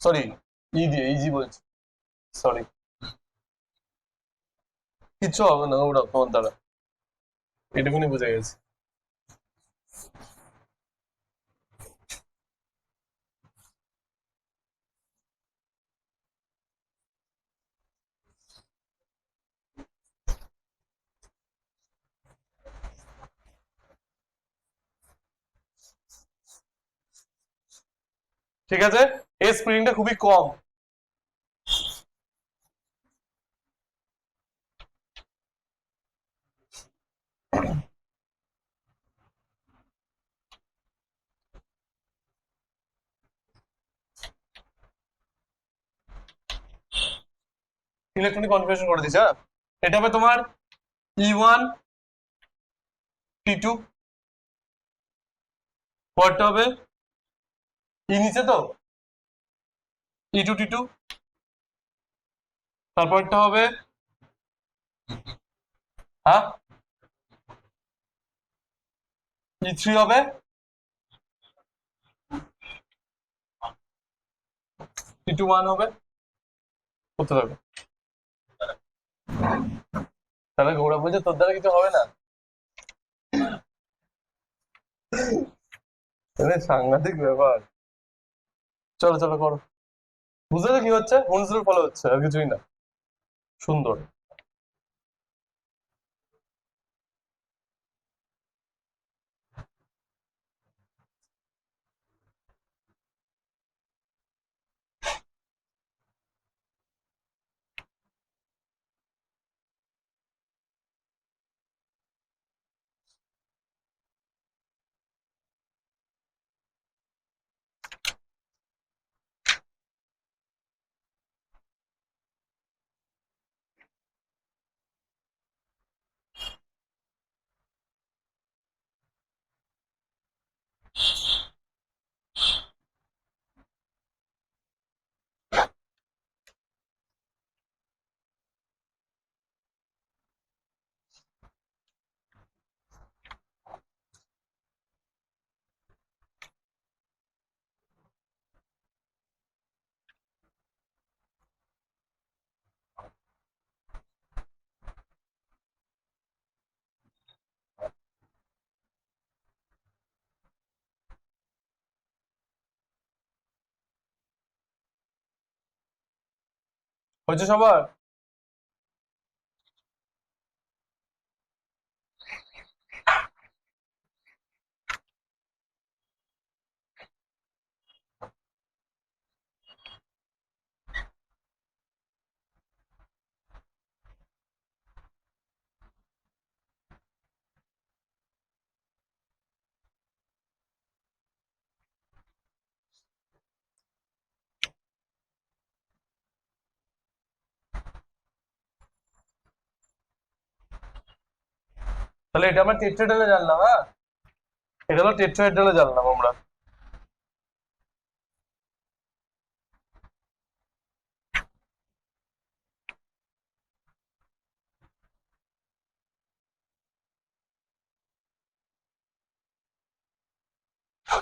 সরি, ই দিয়ে, ইজি বলছি। সরি, কিচ্ছু হবে না ওরা তোমার দ্বারা, এটুকুনি বুঝে গেছি। ঠিক আছে, এই স্প্রিংটা খুবই কম। ইলেকট্রনিক কনফিগারেশন করে দিচ্ছি, হ্যাঁ। এটা হবে তোমার E1 T2, পরটা হবে নিচে তো E2 T2, তারপরটা হবে, হ্যাঁ, E3 হবে, T2 1 হবে, করতে থাকবে। তাহলে ঘোরা বুঝে তোর দ্বারা কিছু হবে না, সাংঘাতিক ব্যাপার। চলো চলো করো, বুঝলে তো কি হচ্ছে, হুন্সরুল ফলো হচ্ছে, আর কিছুই না। সুন্দর। হয়েছে সবার? তাহলে এটা আমরা টেট্রাহেড্রালে জানলাম, হ্যাঁ, এটা হলো টেট্রাহেড্রালে জানলাম আমরা।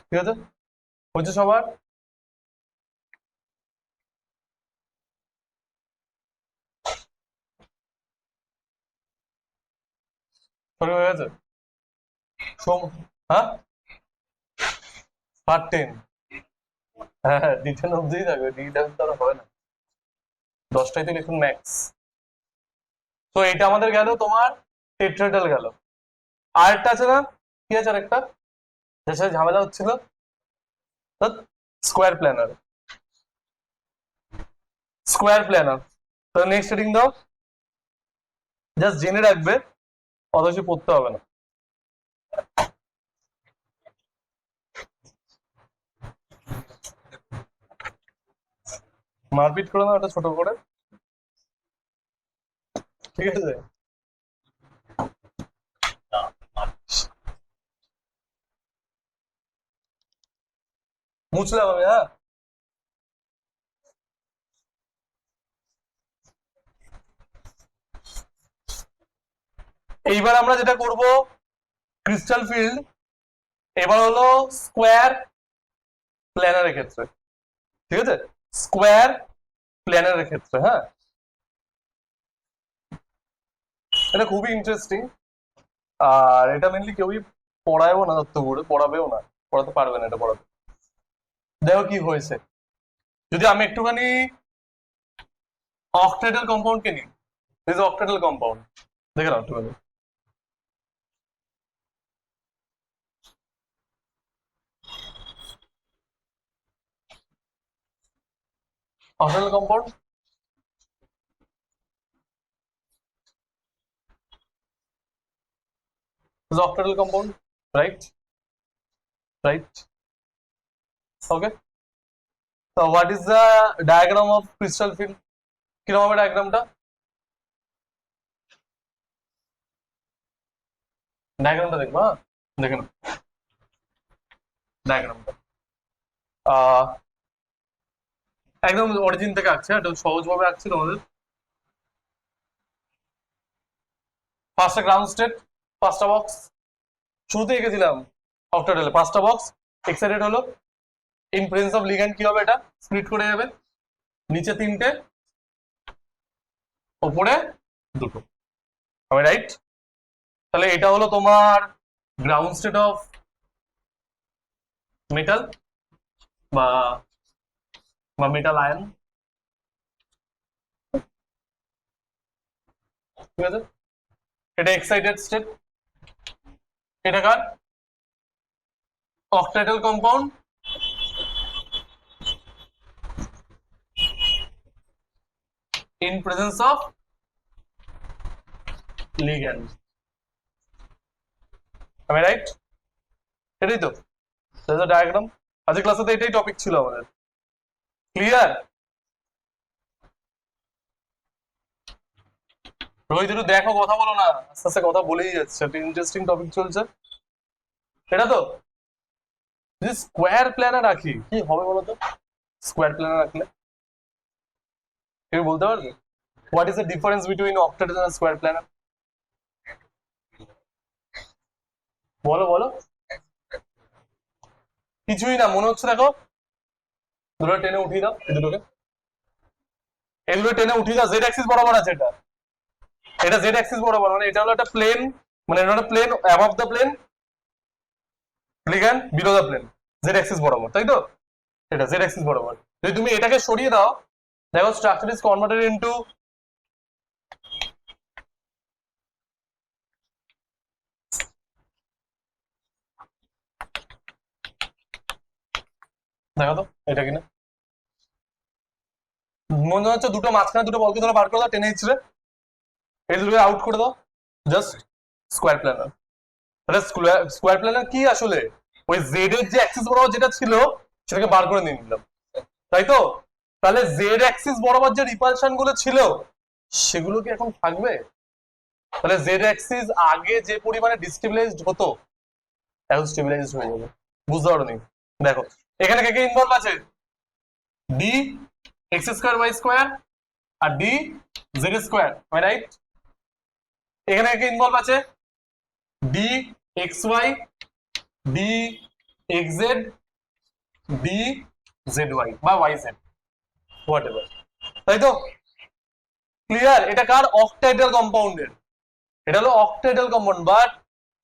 ঠিক আছে, হয়েছে সবার? সরি হয়ে গেছে। সোম, হ্যাঁ, পার্ট 10। হ্যাঁ হ্যাঁ, D10 অবধিই থাকবে, D11 তো আর হবে না, 10টাই তো লিখুন ম্যাক্স। তো এটা আমাদের গেল তোমার টেট্রাহেড্রাল গেল। আরেকটা আছে না, কি আছে আরেকটা, যার সাথে ঝামেলা হচ্ছিল, স্কোয়ার প্ল্যানার। স্কোয়ার প্ল্যানার, তো নেক্সট হেডিং দাও, জাস্ট জেনে রাখবে, অত কিছু পড়তে হবে না। মারপিট করে না ওটা ছোট করে, ঠিক আছে। মুছলাম আমি, হ্যাঁ। এইবার আমরা যেটা করব, ক্রিস্টাল ফিল্ড, এবার হলো স্কোয়ার প্ল্যানারের ক্ষেত্রে, ঠিক আছে, স্কোয়ার প্ল্যানারের ক্ষেত্রে, হ্যাঁ। এটা খুবই ইন্টারেস্টিং। আর এটা মেনলি কেউই পড়ায়ও না, দত্ত করে পড়াবেও না, পড়াতে পারবে না এটা পড়াতে। দেখো কি হয়েছে, যদি আমি একটুখানি অক্টাইডাল কম্পাউন্ডকে নিই, দিস অক্টাইডাল কম্পাউন্ড দেখে নাও একটুখানি। octahedral compound, is octahedral compound, right? Right. Okay. So what is the diagram of crystal field? কিরকম হবে ডায়াগ্রামটা? ডায়াগ্রামটা দেখবা, দেখেন ডায়াগ্রামটা একদম অরিজিন থেকে আঁকছে, এটা সহজ ভাবে আঁকছি তোমাদের। পাঁচটা গ্রাউন্ড স্টেট, পাঁচটা বক্স, শুরুতে এঁকেছিলাম অক্টাডেলে পাঁচটা বক্স, এক্সাইটেড হলো, ইন প্রেজেন্স অফ লিগ্যান্ড কি হবে, এটা স্প্লিট করে যাবে, নিচে তিনটে, উপরে দুটো, হবে রাইট? তাহলে এটা হলো তোমার গ্রাউন্ড স্টেট অফ মেটাল বা মেটাল আয়ন, ঠিক আছে? এটা এক্সাইটেড স্টেট, এটা কার? অক্টাইডাল compound in presence of ligand, am I right? এটাই তো ডায়াগ্রাম। আজকে ক্লাসে তো এটাই টপিক ছিল আমাদের, ক্লিয়ার? রোহিত একটু দেখো, কথা বলো না, আস্তে আস্তে কথা বলেই যাচ্ছে, একটা ইন্টারেস্টিং টপিক চলছে। এটা তো যদি স্কোয়ার প্ল্যানার রাখি কি হবে বলো তো? স্কোয়ার প্ল্যানার রাখলে তুমি বলতে পারবে what is the difference between octahedral and square planar? বলো বলো। কিছুই না, মনে হচ্ছে দেখো, দুটো টেনে উঠিয়ে দাও, এই দুটোকে, এই দুটো টেনে উঠিয়ে দাও, জেড অ্যাক্সিস বরাবর আছে এটা, এটা জেড অ্যাক্সিস বরাবর, মানে এটা হলো একটা প্লেন, মানে এটা একটা plane above the plane, ligand below the plane, z axis বরাবর, তাই তো? এটা জেড অ্যাক্সিস বরাবর। যদি তুমি এটাকে সরিয়ে দাও, দেখো স্ট্রাকচার ইজ কনভার্টেড ইনটু, দেখো তো এটা কিনা, মনে হচ্ছে দুটো মাঝখানে দুটো বলকে ধরে বার করে দাও, টেনে ইচ্ছে এই দুটো আউট করে দাও, জাস্ট স্কোয়ার প্ল্যানার। তাহলে স্কোয়ার প্ল্যানার কি আসলে? ওই জেড এর যে অ্যাক্সিস বরাবর যেটা ছিল সেটাকে বার করে নিয়ে নিলাম, তাই তো? তাহলে জেড অ্যাক্সিস বরাবর যে রিপালশন গুলো ছিল সেগুলো কি এখন থাকবে? তাহলে জেড অ্যাক্সিস আগে যে পরিমাণে ডিস্টেবিলাইজড হতো এখন স্টেবিলাইজড হয়ে যাবে, বুঝতে পারো নি? দেখো এখানে কে কে ইনভলভ আছে, D x square Y square আর ডি জেড স্কোয়ার, রাইট? এখানে কে ইনভলভ আছে, D x Y, D X Z, D Z Y বা ওয়াই জেড, হোয়াট এভার, তাই তো? ক্লিয়ার? এটা কার? অক্টাইডাল কম্পাউন্ডের, এটা হলো অক্টাইডাল কম্পাউন্ড। বাট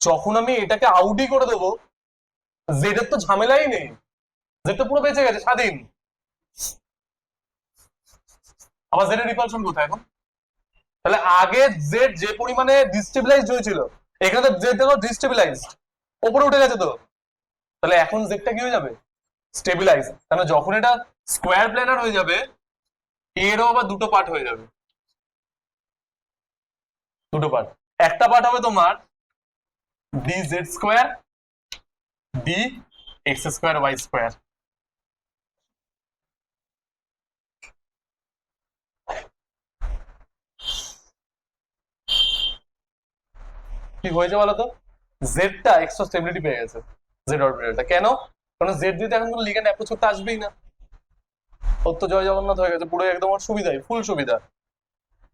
যখন আমি এটাকে আউটই করে দেবো, জেড এর তো ঝামেলাই নেই, জেড তো পুরো বেঁচে গেছে স্বাধীন, আবার জেড এর রিপালশন কোথায় এখন? তাহলে আগে জেড যে পরিমাণে ডিস্টেবিলাইজড হয়েছিল, এখানে জেড দেখো ডিস্টেবিলাইজড, উপরে উঠে গেছে তো, তাহলে এখন জেডটা কি হয়ে যাবে? স্টেবিলাইজ। তাহলে যখন এটা স্কোয়ার প্ল্যানার হয়ে যাবে, এরও আবার দুটো পার্ট হয়ে যাবে, দুটো পার্ট। একটা পার্ট হবে তোমার d Z square, d x square Y square, কি হয়েছে বলতো? জেডটা এক্সট্রা স্টেবিলিটি পেয়ে গেছে, জেড অরবিটালটা। কেন? কারণ জেড দিতে এখন কোনো লিগ্যান্ড অ্যাপ্রোচ করতে আসবেই না, ওর তো জয় জগন্নাথ হয়ে গেছে পুরো, একদম ওর সুবিধাই, ফুল সুবিধা,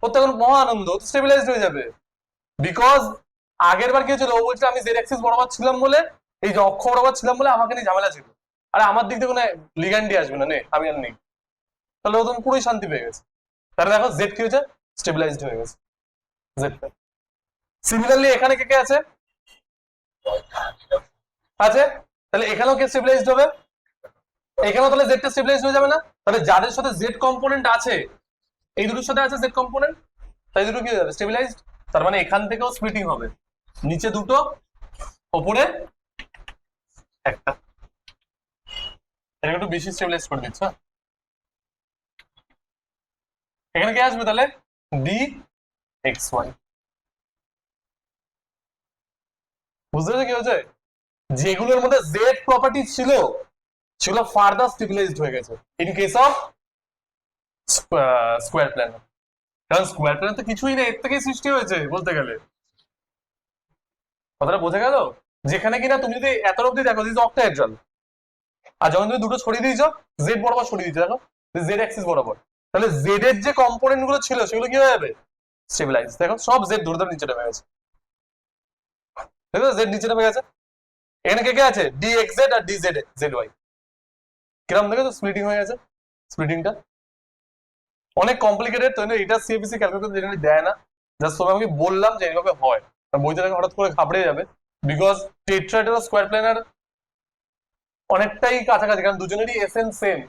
ওর তো এখন মহা আনন্দ, ও তো স্টেবিলাইজড হয়ে যাবে। বিকজ আগের বার কি হয়েছিল, ও বলছে আমি জেড অ্যাক্সিস বরাবর ছিলাম বলে, এই যে অক্ষ বরাবর ছিলাম বলে আমাকে নিয়ে ঝামেলা ছিল, আরে আমার দিক থেকে কোনো লিগ্যান্ডই আসবে না, নে আমি আর নেই, তাহলে ও তখন পুরোই শান্তি পেয়ে গেছে। তাহলে দেখো জেড কি হয়েছে, স্টেবিলাইজড হয়ে গেছে জেডটা। সিমিলারলি এখানে কে কে আছে? আছে। তাহলে এখানেও কে স্টেবিলাইজড হবে? এখানেও তাহলে জেডটা স্টেবিলাইজড হয়ে যাবে না? তাহলে যাদের সাথে জেড কম্পোনেন্ট আছে, এই দুটোর সাথে আছে জেড কম্পোনেন্ট, তাই দুটো কি হয়ে যাবে? স্টেবিলাইজড। তার মানে এখান থেকেও স্প্লিটিং হবে, নিচে দুটো, ওপরে একটা। এটাকে একটু বেশি স্টেবিলাইজ করে দিচ্ছ। এখানে কে আসবে তাহলে? D x y. বুঝতে পেরেছো কি হয়েছে? যেগুলোর মধ্যে জেড প্রপার্টি ছিল, সেগুলো ফার্দার স্টেবিলাইজড হয়ে গেছে in case of square planar. কারণ স্কোয়ার প্ল্যানার তো কিছুই নেই, এর থেকেই সৃষ্টি হয়েছে বলতে গেলে। কথাটা বোঝা গেল? যেখানে কিনা তুমি যদি এত অব্দি দেখো দিস অক্টাহেড্রাল, আর যখন তুমি দুটো ছড়িয়ে দিয়েছো, জেড বরাবর ছড়িয়ে দিয়েছো, দেখো জেড অ্যাক্সিস বরাবর, তাহলে জেড এর যে কম্পোনেন্ট গুলো ছিল সেগুলো কি হয়ে যাবে? স্টেবিলাইজ। দেখো সব জেড ধরে ধরে নিচে নেমে গেছে, দেখো জেড নিচে নেমে গেছে। এখানে কে কে আছে? ডি এক্স জেড আর ডি জেড জেড ওয়াই। কিরকম দেখো স্প্লিটিং হয়ে গেছে? স্প্লিটিংটা অনেক কমপ্লিকেটেড, তো এটা সিএবিসি ক্যালকুলেটর জেনারেলি দেয় না। জাস্ট তোমাকে আমি বললাম যে এইভাবে হয়, বইতে দেখে হঠাৎ করে ঘাবড়ে যাবে, বিকজ টেট্রাহেড্রাল স্কোয়ার প্ল্যানার অনেকটাই কাছাকাছি, কারণ দুজনেরই এসএন সেম,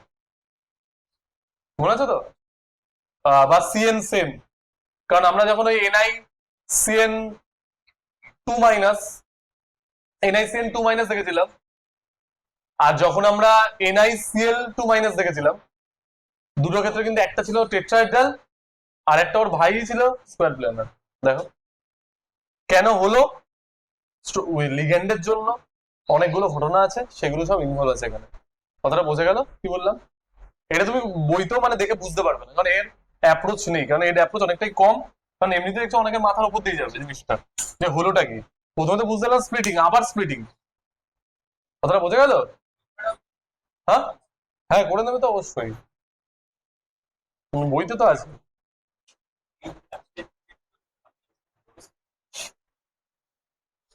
মনে আছে তো? বা সিএন সেম। কারণ আমরা যখন ওই NI CN two minus, NI CN two minus দেখেছিলাম, আর যখন আমরা এনআই সিএল টু মাইনাস দেখেছিলাম, দুটো ক্ষেত্রে কিন্তু একটা ছিল টেট্রাহেড্রাল, আর একটা ওর ভাই ছিল স্কোয়ার প্ল্যানার। দেখো কেন হলো? ওই লিগ্যান্ডের জন্য অনেকগুলো ঘটনা আছে, সেগুলো সব ইনভলভ আছে এখানে। কথাটা বোঝা গেল কি বললাম? এটা তুমি বইতেও মানে দেখে বুঝতে পারবে না, কারণ এর অ্যাপ্রোচ নেই, কারণ এর অ্যাপ্রোচ অনেকটাই কম। কারণ এমনিতে দেখছো অনেকের মাথার উপর দিয়ে যাবে জিনিসটা, যে হলোটা কি। প্রথমে তো বুঝতে পারলাম স্প্লিটিং, আবার স্প্লিটিং। কথাটা বোঝা গেল? হ্যাঁ, হ্যাঁ করে নেবে তো অবশ্যই, বইতে তো আছে।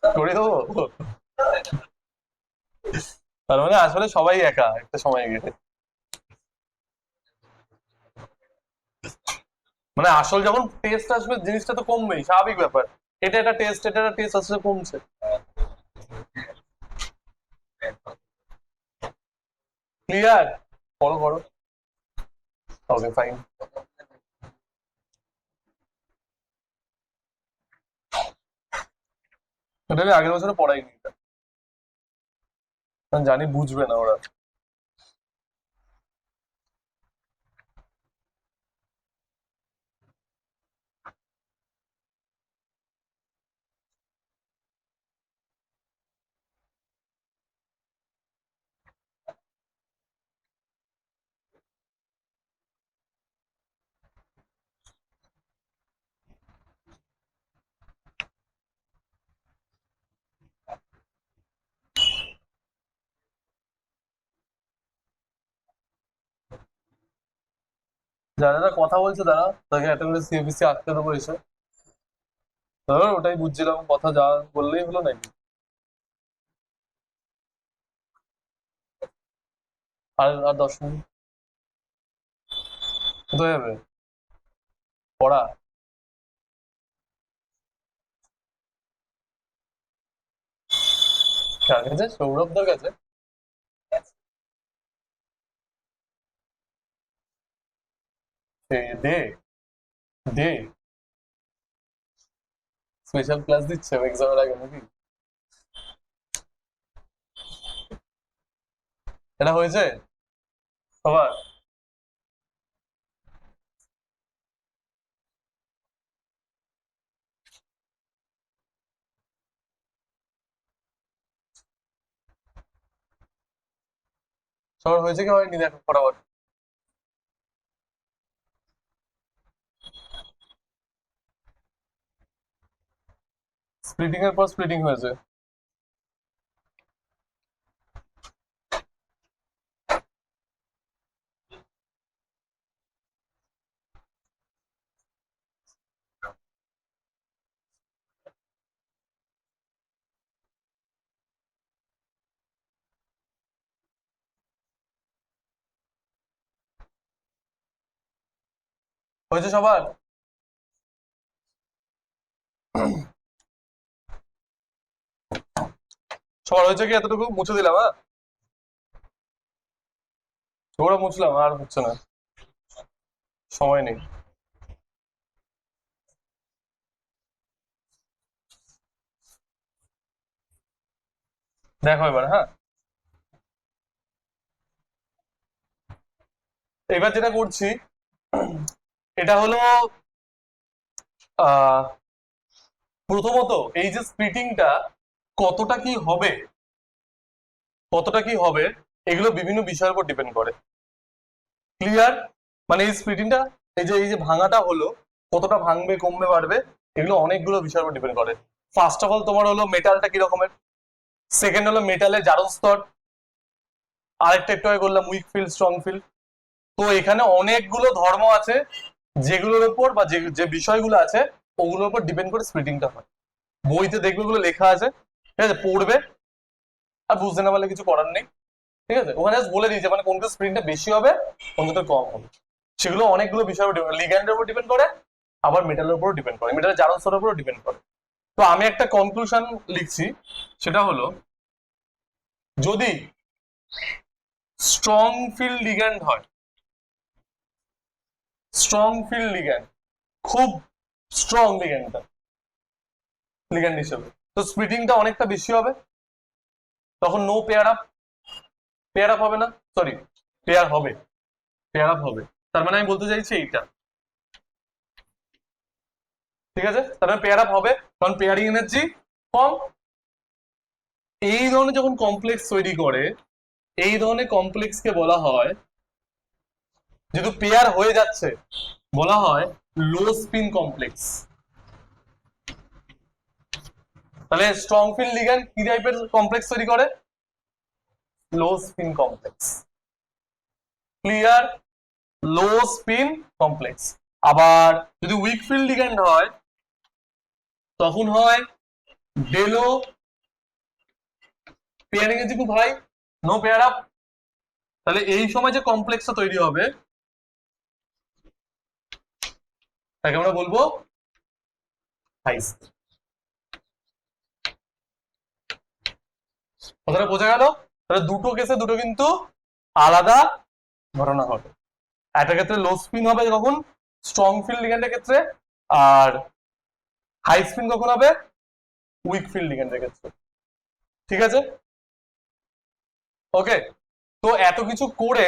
করে দেবো। তার মানে আসলে সবাই একা একটা সময় গিয়ে, মানে আসল যখন টেস্ট আসবে জিনিসটা তো কমবেই, স্বাভাবিক ব্যাপার। এটা একটা টেস্ট, এটা একটা টেস্ট আসলে কমছে। ক্লিয়ার? করো করো। Okay fine. এটা আমি আগের বছরে পড়াইনি এটা, কারণ জানি বুঝবে না ওরা। যারা যারা কথা বলছে তারা, তাকে একটা করে সিএবিসি আটকে দেবো এসে। ধর ওটাই বুঝছিলাম, কথা যা বললেই হলো নাকি। আর আর 10 মিনিট কোথায় যাবে? পড়া? কার কাছে? সৌরভদার কাছে? দে, দে। স্পেশাল ক্লাস দিচ্ছে এক্সামের আগে নাকি? এটা হয়েছে সবার? সবার হয়েছে কি হয়নি দেখো ফটাফট। স্প্লিটিং এর পর স্প্লিটিং হয়েছে। হয়েছে সবার? সবার হয়েছে কি? এতটুকু মুছে দিলাম, হ্যাঁ ওরা মুছলাম, আর হচ্ছে না, সময় নেই। দেখো এবার, হ্যাঁ এবার যেটা করছি এটা হলো আহ প্রথমত এই যে স্প্লিটিংটা কতটা কি হবে, কতটা কি হবে এগুলো বিভিন্ন বিষয়ের উপর ডিপেন্ড করে। ক্লিয়ার? মানে এই স্প্লিটিংটা, এই যে ভাঙাটা হলো, কতটা ভাঙবে, কমবে, বাড়বে, এগুলো অনেকগুলো বিষয়ের উপর ডিপেন্ড করে। ফার্স্ট অফ অল তোমার হলো মেটালটা কি রকমের, সেকেন্ড হলো মেটালের জারণ স্তর, আরেকটা একটু আগে বললাম উইক ফিল্ড স্ট্রং ফিল্ড। তো এখানে অনেকগুলো ধর্ম আছে যেগুলোর উপর বা যে যে বিষয়গুলো আছে ওগুলোর উপর ডিপেন্ড করে স্প্লিটিংটা হয়। বইতে দেখবে ওগুলো লেখা আছে, ঠিক আছে, পড়বে, আর বুঝতে না পারলে কিছু করার নেই। ঠিক আছে, ওখানে বলে দিয়েছে মানে কোনটা স্প্রিনটা বেশি হবে, কোনটা কম হবে। সেগুলো অনেকগুলো বিষয়ের উপর লিগ্যান্ডের উপর ডিপেন্ড করে, আবার মেটালের উপর ডিপেন্ড করে, মেটালের জারণ স্তরের উপর ডিপেন্ড করে। তো আমি একটা কনক্লুশন লিখছি, সেটা হলো যদি স্ট্রং ফিল্ড লিগ্যান্ড হয়, স্ট্রং ফিল্ড লিগ্যান্ড, খুব স্ট্রং লিগ্যান্ডটা, লিগ্যান্ড হিসেবে, তো স্প্লিটিংটা অনেকটা বেশি হবে, তখন no pair up, pair up হবে না, সরি পেয়ার হবে, পেয়ার আপ হবে। তার মানে আমি বলতে চাইছি এইটা, ঠিক আছে, তার মানে পেয়ার আপ হবে, কারণ পেয়ারিং এনার্জি কম। এই ধরনের যখন কমপ্লেক্স তৈরি করে, এই ধরনের কমপ্লেক্সকে বলা হয়, যেহেতু পেয়ার হয়ে যাচ্ছে, বলা হয় লো স্পিন কমপ্লেক্স। তাহলে স্ট্রং ফিল্ড লিগ্যান্ড কি টাইপের কমপ্লেক্স তৈরি করে? লো স্পিন কমপ্লেক্স। ক্লিয়ার? লো স্পিন কমপ্লেক্স। আবার যদি উইক ফিল্ড লিগ্যান্ড হয় তখন হয় ডেলো, পেয়ারিং এনার্জি খুব হাই, নো পেয়ার আপ। তাহলে এই সময় যে কমপ্লেক্সটা তৈরি হবে তাকে আমরা বলবো হাই স্পিন। কথাটা বোঝা গেল? তাহলে দুটো কেসে দুটো কিন্তু আলাদা ঘটনা হবে। একটা ক্ষেত্রে লো স্পিন হবে কখন, স্ট্রং ফিল্ড লিগ্যান্ডের ক্ষেত্রে, আর হাই স্পিন কখন হবে, উইক ফিল্ড লিগ্যান্ডের ক্ষেত্রে। ঠিক আছে, ওকে। তো এত কিছু করে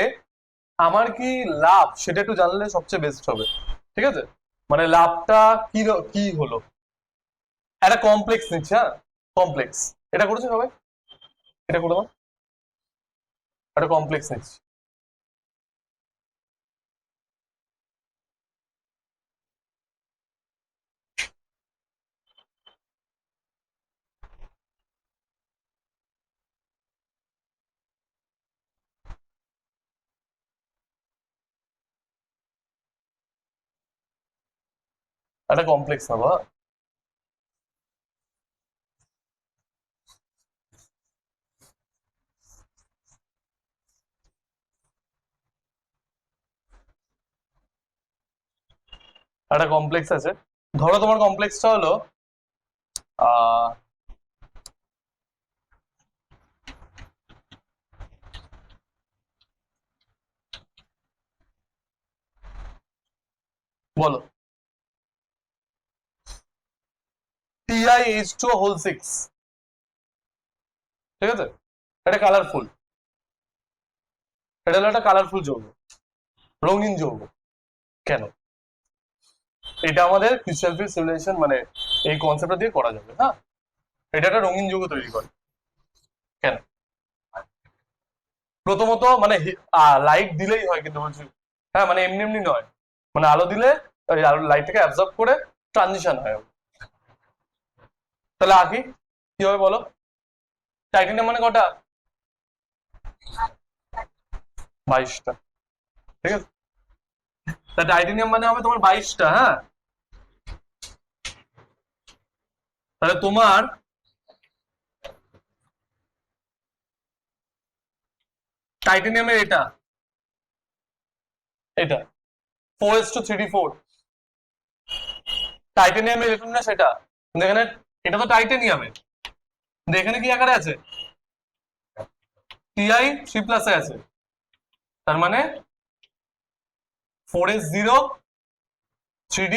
আমার কি লাভ সেটা একটু জানলে সবচেয়ে বেস্ট হবে। ঠিক আছে, মানে লাভটা কি কি হলো, একটা কমপ্লেক্স নিচ্ছে, হ্যাঁ কমপ্লেক্স, এটা করেছো সবাই, এটা করে দাও, একটা কমপ্লেক্স নিচ্ছি, একটা কমপ্লেক্স নেবো, হ্যাঁ? একটা কমপ্লেক্স আছে, ধরো তোমার কমপ্লেক্সটা হলো আহ বলো TiH2 হোল 6, ঠিক আছে, এটা কালারফুল, এটা হলো একটা কালারফুল যৌগ, রঙিন যৌগ। কেন? এটা আমাদের ক্রিস্টাল ফিল্ড সিমুলেশন মানে এই কনসেপ্টটা দিয়ে করা যাবে, হ্যাঁ। এটা একটা রঙিন যৌগ তৈরি করে। কেন? প্রথমত মানে লাইট দিলেই হয় কিন্তু বলছি, হ্যাঁ মানে এমনি এমনি নয়, মানে আলো দিলে ওই আলো লাইটটাকে অ্যাবজর্ব করে ট্রানজিশন হয়। তাহলে আঁকি কি হবে বলো, টাইটেনিয়াম মানে কটা? 22টা, ঠিক আছে, তা টাইটেনিয়াম মানে হবে তোমার 22টা, হ্যাঁ। তাহলে তোমার টাইটেনিয়ামের এটা, এটা 4:3D4, টাইটেনিয়ামের ইলেকট্রন না সেটা, কিন্তু এখানে এটা তো টাইটেনিয়ামের, কিন্তু এখানে কি আকারে আছে, টিআই 3+ আছে, তার মানে 4s0 3d,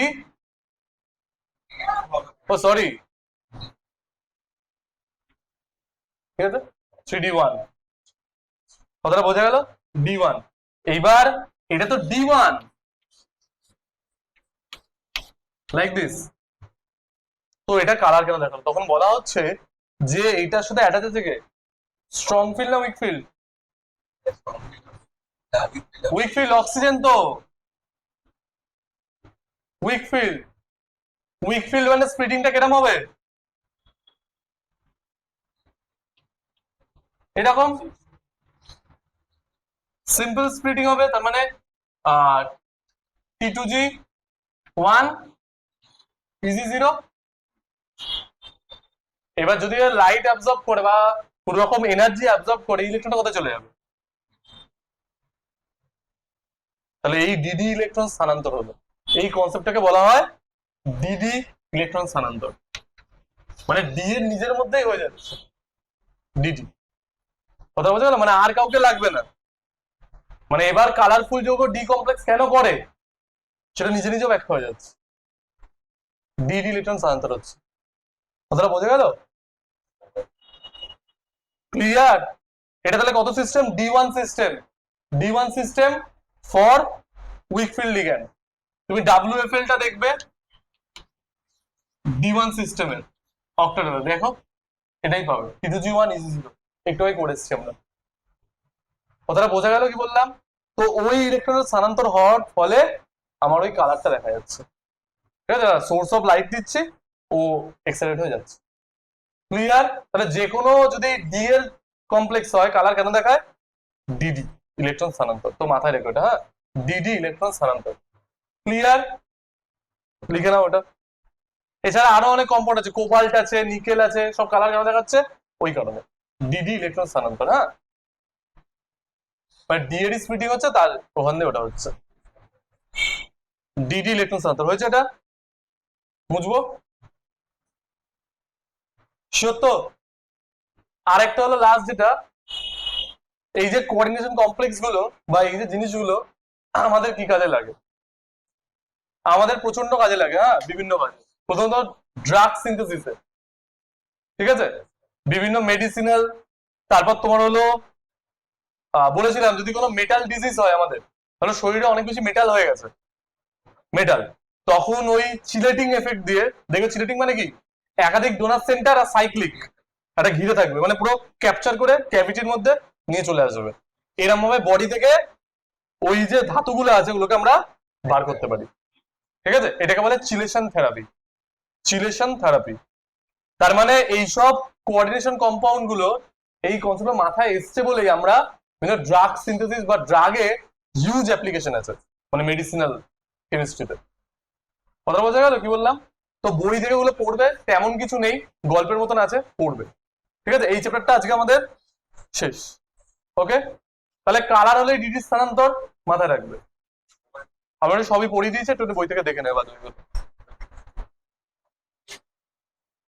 ও সরি, ঠিক আছে, 3d1, কথাটা বোঝা গেল, d1। এইবার এটা তো d1 লাইক দিস, তো এটা কালার কেন দেখালো? তখন বলা হচ্ছে যে এইটার সাথে অ্যাটাচ আছে থেকে স্ট্রং ফিল্ড না week field? Week field, oxygen তো উইক ফিল্ড। উইক ফিল্ড মানে স্প্লিটিংটা কিরকম হবে? এরকম সিম্পল স্প্লিটিং হবে, তার মানে T2G1 Eg0। এবার যদি লাইট অ্যাবজর্ব করে বা কোন রকম এনার্জি অ্যাবজর্ব করে, ইলেকট্রনটা কোথায় চলে যাবে? তাহলে এই ডিডি ইলেকট্রন স্থানান্তর হলো, এই কনসেপ্টটাকে বলা হয় ডিডি ইলেকট্রন স্থানান্তর, মানে ডি এর নিজের মধ্যেই হয়ে যাচ্ছে ডিডি। কথা বোঝা গেল? মানে আর কাউকে লাগবে না। মানে এবার কালারফুল যৌগ ডি কমপ্লেক্স কেন করে সেটা নিজে নিজে ব্যাখ্যা হয়ে যাচ্ছে, ডিডি ইলেকট্রন স্থানান্তর হচ্ছে। কথাটা বোঝা গেল? ক্লিয়ার? এটা তাহলে কত system? D one system. D one system for weak field ligand. তুমি WFL টা দেখবে ডি1 সিস্টেমের অক্টাডেলে, দেখো এটাই পাবে, T2G1 Eg0, একটু আগে করে এসেছি আমরা। কথাটা বোঝা গেল কি বললাম? তো ওই ইলেকট্রনের স্থানান্তর হওয়ার ফলে আমার ওই কালারটা দেখা যাচ্ছে, ঠিক আছে, সোর্স অফ লাইট দিচ্ছি, ও এক্সাইটেড হয়ে যাচ্ছে। ক্লিয়ার? তাহলে যে কোনো যদি ডি এর কমপ্লেক্স হয়, কালার কেন দেখায়? ডিডি ইলেকট্রন স্থানান্তর। তো মাথায় রেখো এটা, হ্যাঁ, ডিডি ইলেকট্রন স্থানান্তর। ক্লিয়ার? লিখে নাও ওটা। এছাড়া আরো অনেক কম্পাউন্ড আছে, কোবাল্ট আছে, নিকেল আছে, সব কালার কেন দেখাচ্ছে? ওই কারণে, ডিডি ইলেকট্রন স্থানান্তর। হ্যাঁ, মানে ডি এর স্প্লিটিং হচ্ছে, তার ওখান দিয়ে ওটা হচ্ছে ডিডি ইলেকট্রন স্থানান্তর। হয়েছে? এটা বুঝবো শিওর তো? আরেকটা হলো লাস্ট, যেটা এই যে কোঅর্ডিনেশন কমপ্লেক্স গুলো বা এই যে জিনিসগুলো আমাদের কি কাজে লাগে? আমাদের প্রচন্ড কাজে লাগে, হ্যাঁ, বিভিন্ন কাজে। প্রথমত ড্রাগ সিনথেসিসে, ঠিক আছে, বিভিন্ন মেডিসিনাল, তারপর তোমার হলো বলেছিলাম যদি কোনো মেটাল ডিজিজ হয় আমাদের, তাহলে শরীরে অনেক বেশি মেটাল হয়ে গেছে, মেটাল, তখন ওই চিলেটিং এফেক্ট দিয়ে, দেখো চিলেটিং মানে কি, একাধিক ডোনার সেন্টার আর সাইক্লিক একটা ঘিরে থাকবে, মানে পুরো ক্যাপচার করে ক্যাভিটির মধ্যে নিয়ে চলে আসবে, এরকম ভাবে বডি থেকে ওই যে ধাতুগুলো আছে ওগুলোকে আমরা বার করতে পারি, ঠিক আছে, এটাকে বলে চিলেশন থেরাপি। চিলেশন থেরাপি, তার মানে এইসব কোঅর্ডিনেশন কম্পাউন্ড গুলো এই কনসেপ্ট মাথায় এসছে বলেই আমরা ড্রাগ সিনথেসিস বা ড্রাগে হিউজ অ্যাপ্লিকেশন আছে, মানে মেডিসিনাল কেমিস্ট্রিতে। কথা বোঝা গেল কি বললাম? তো বই থেকে ওগুলো পড়বে তেমন কিছু নেই, গল্পের মতন আছে, পড়বে, ঠিক আছে। এই চ্যাপ্টারটা আজকে আমাদের শেষ। ওকে, তাহলে কালার হলে ডিডি স্থানান্তর মাথায় রাখবে। আমরা সবই পড়িয়ে দিয়েছে, একটু বই থেকে দেখে নেবে।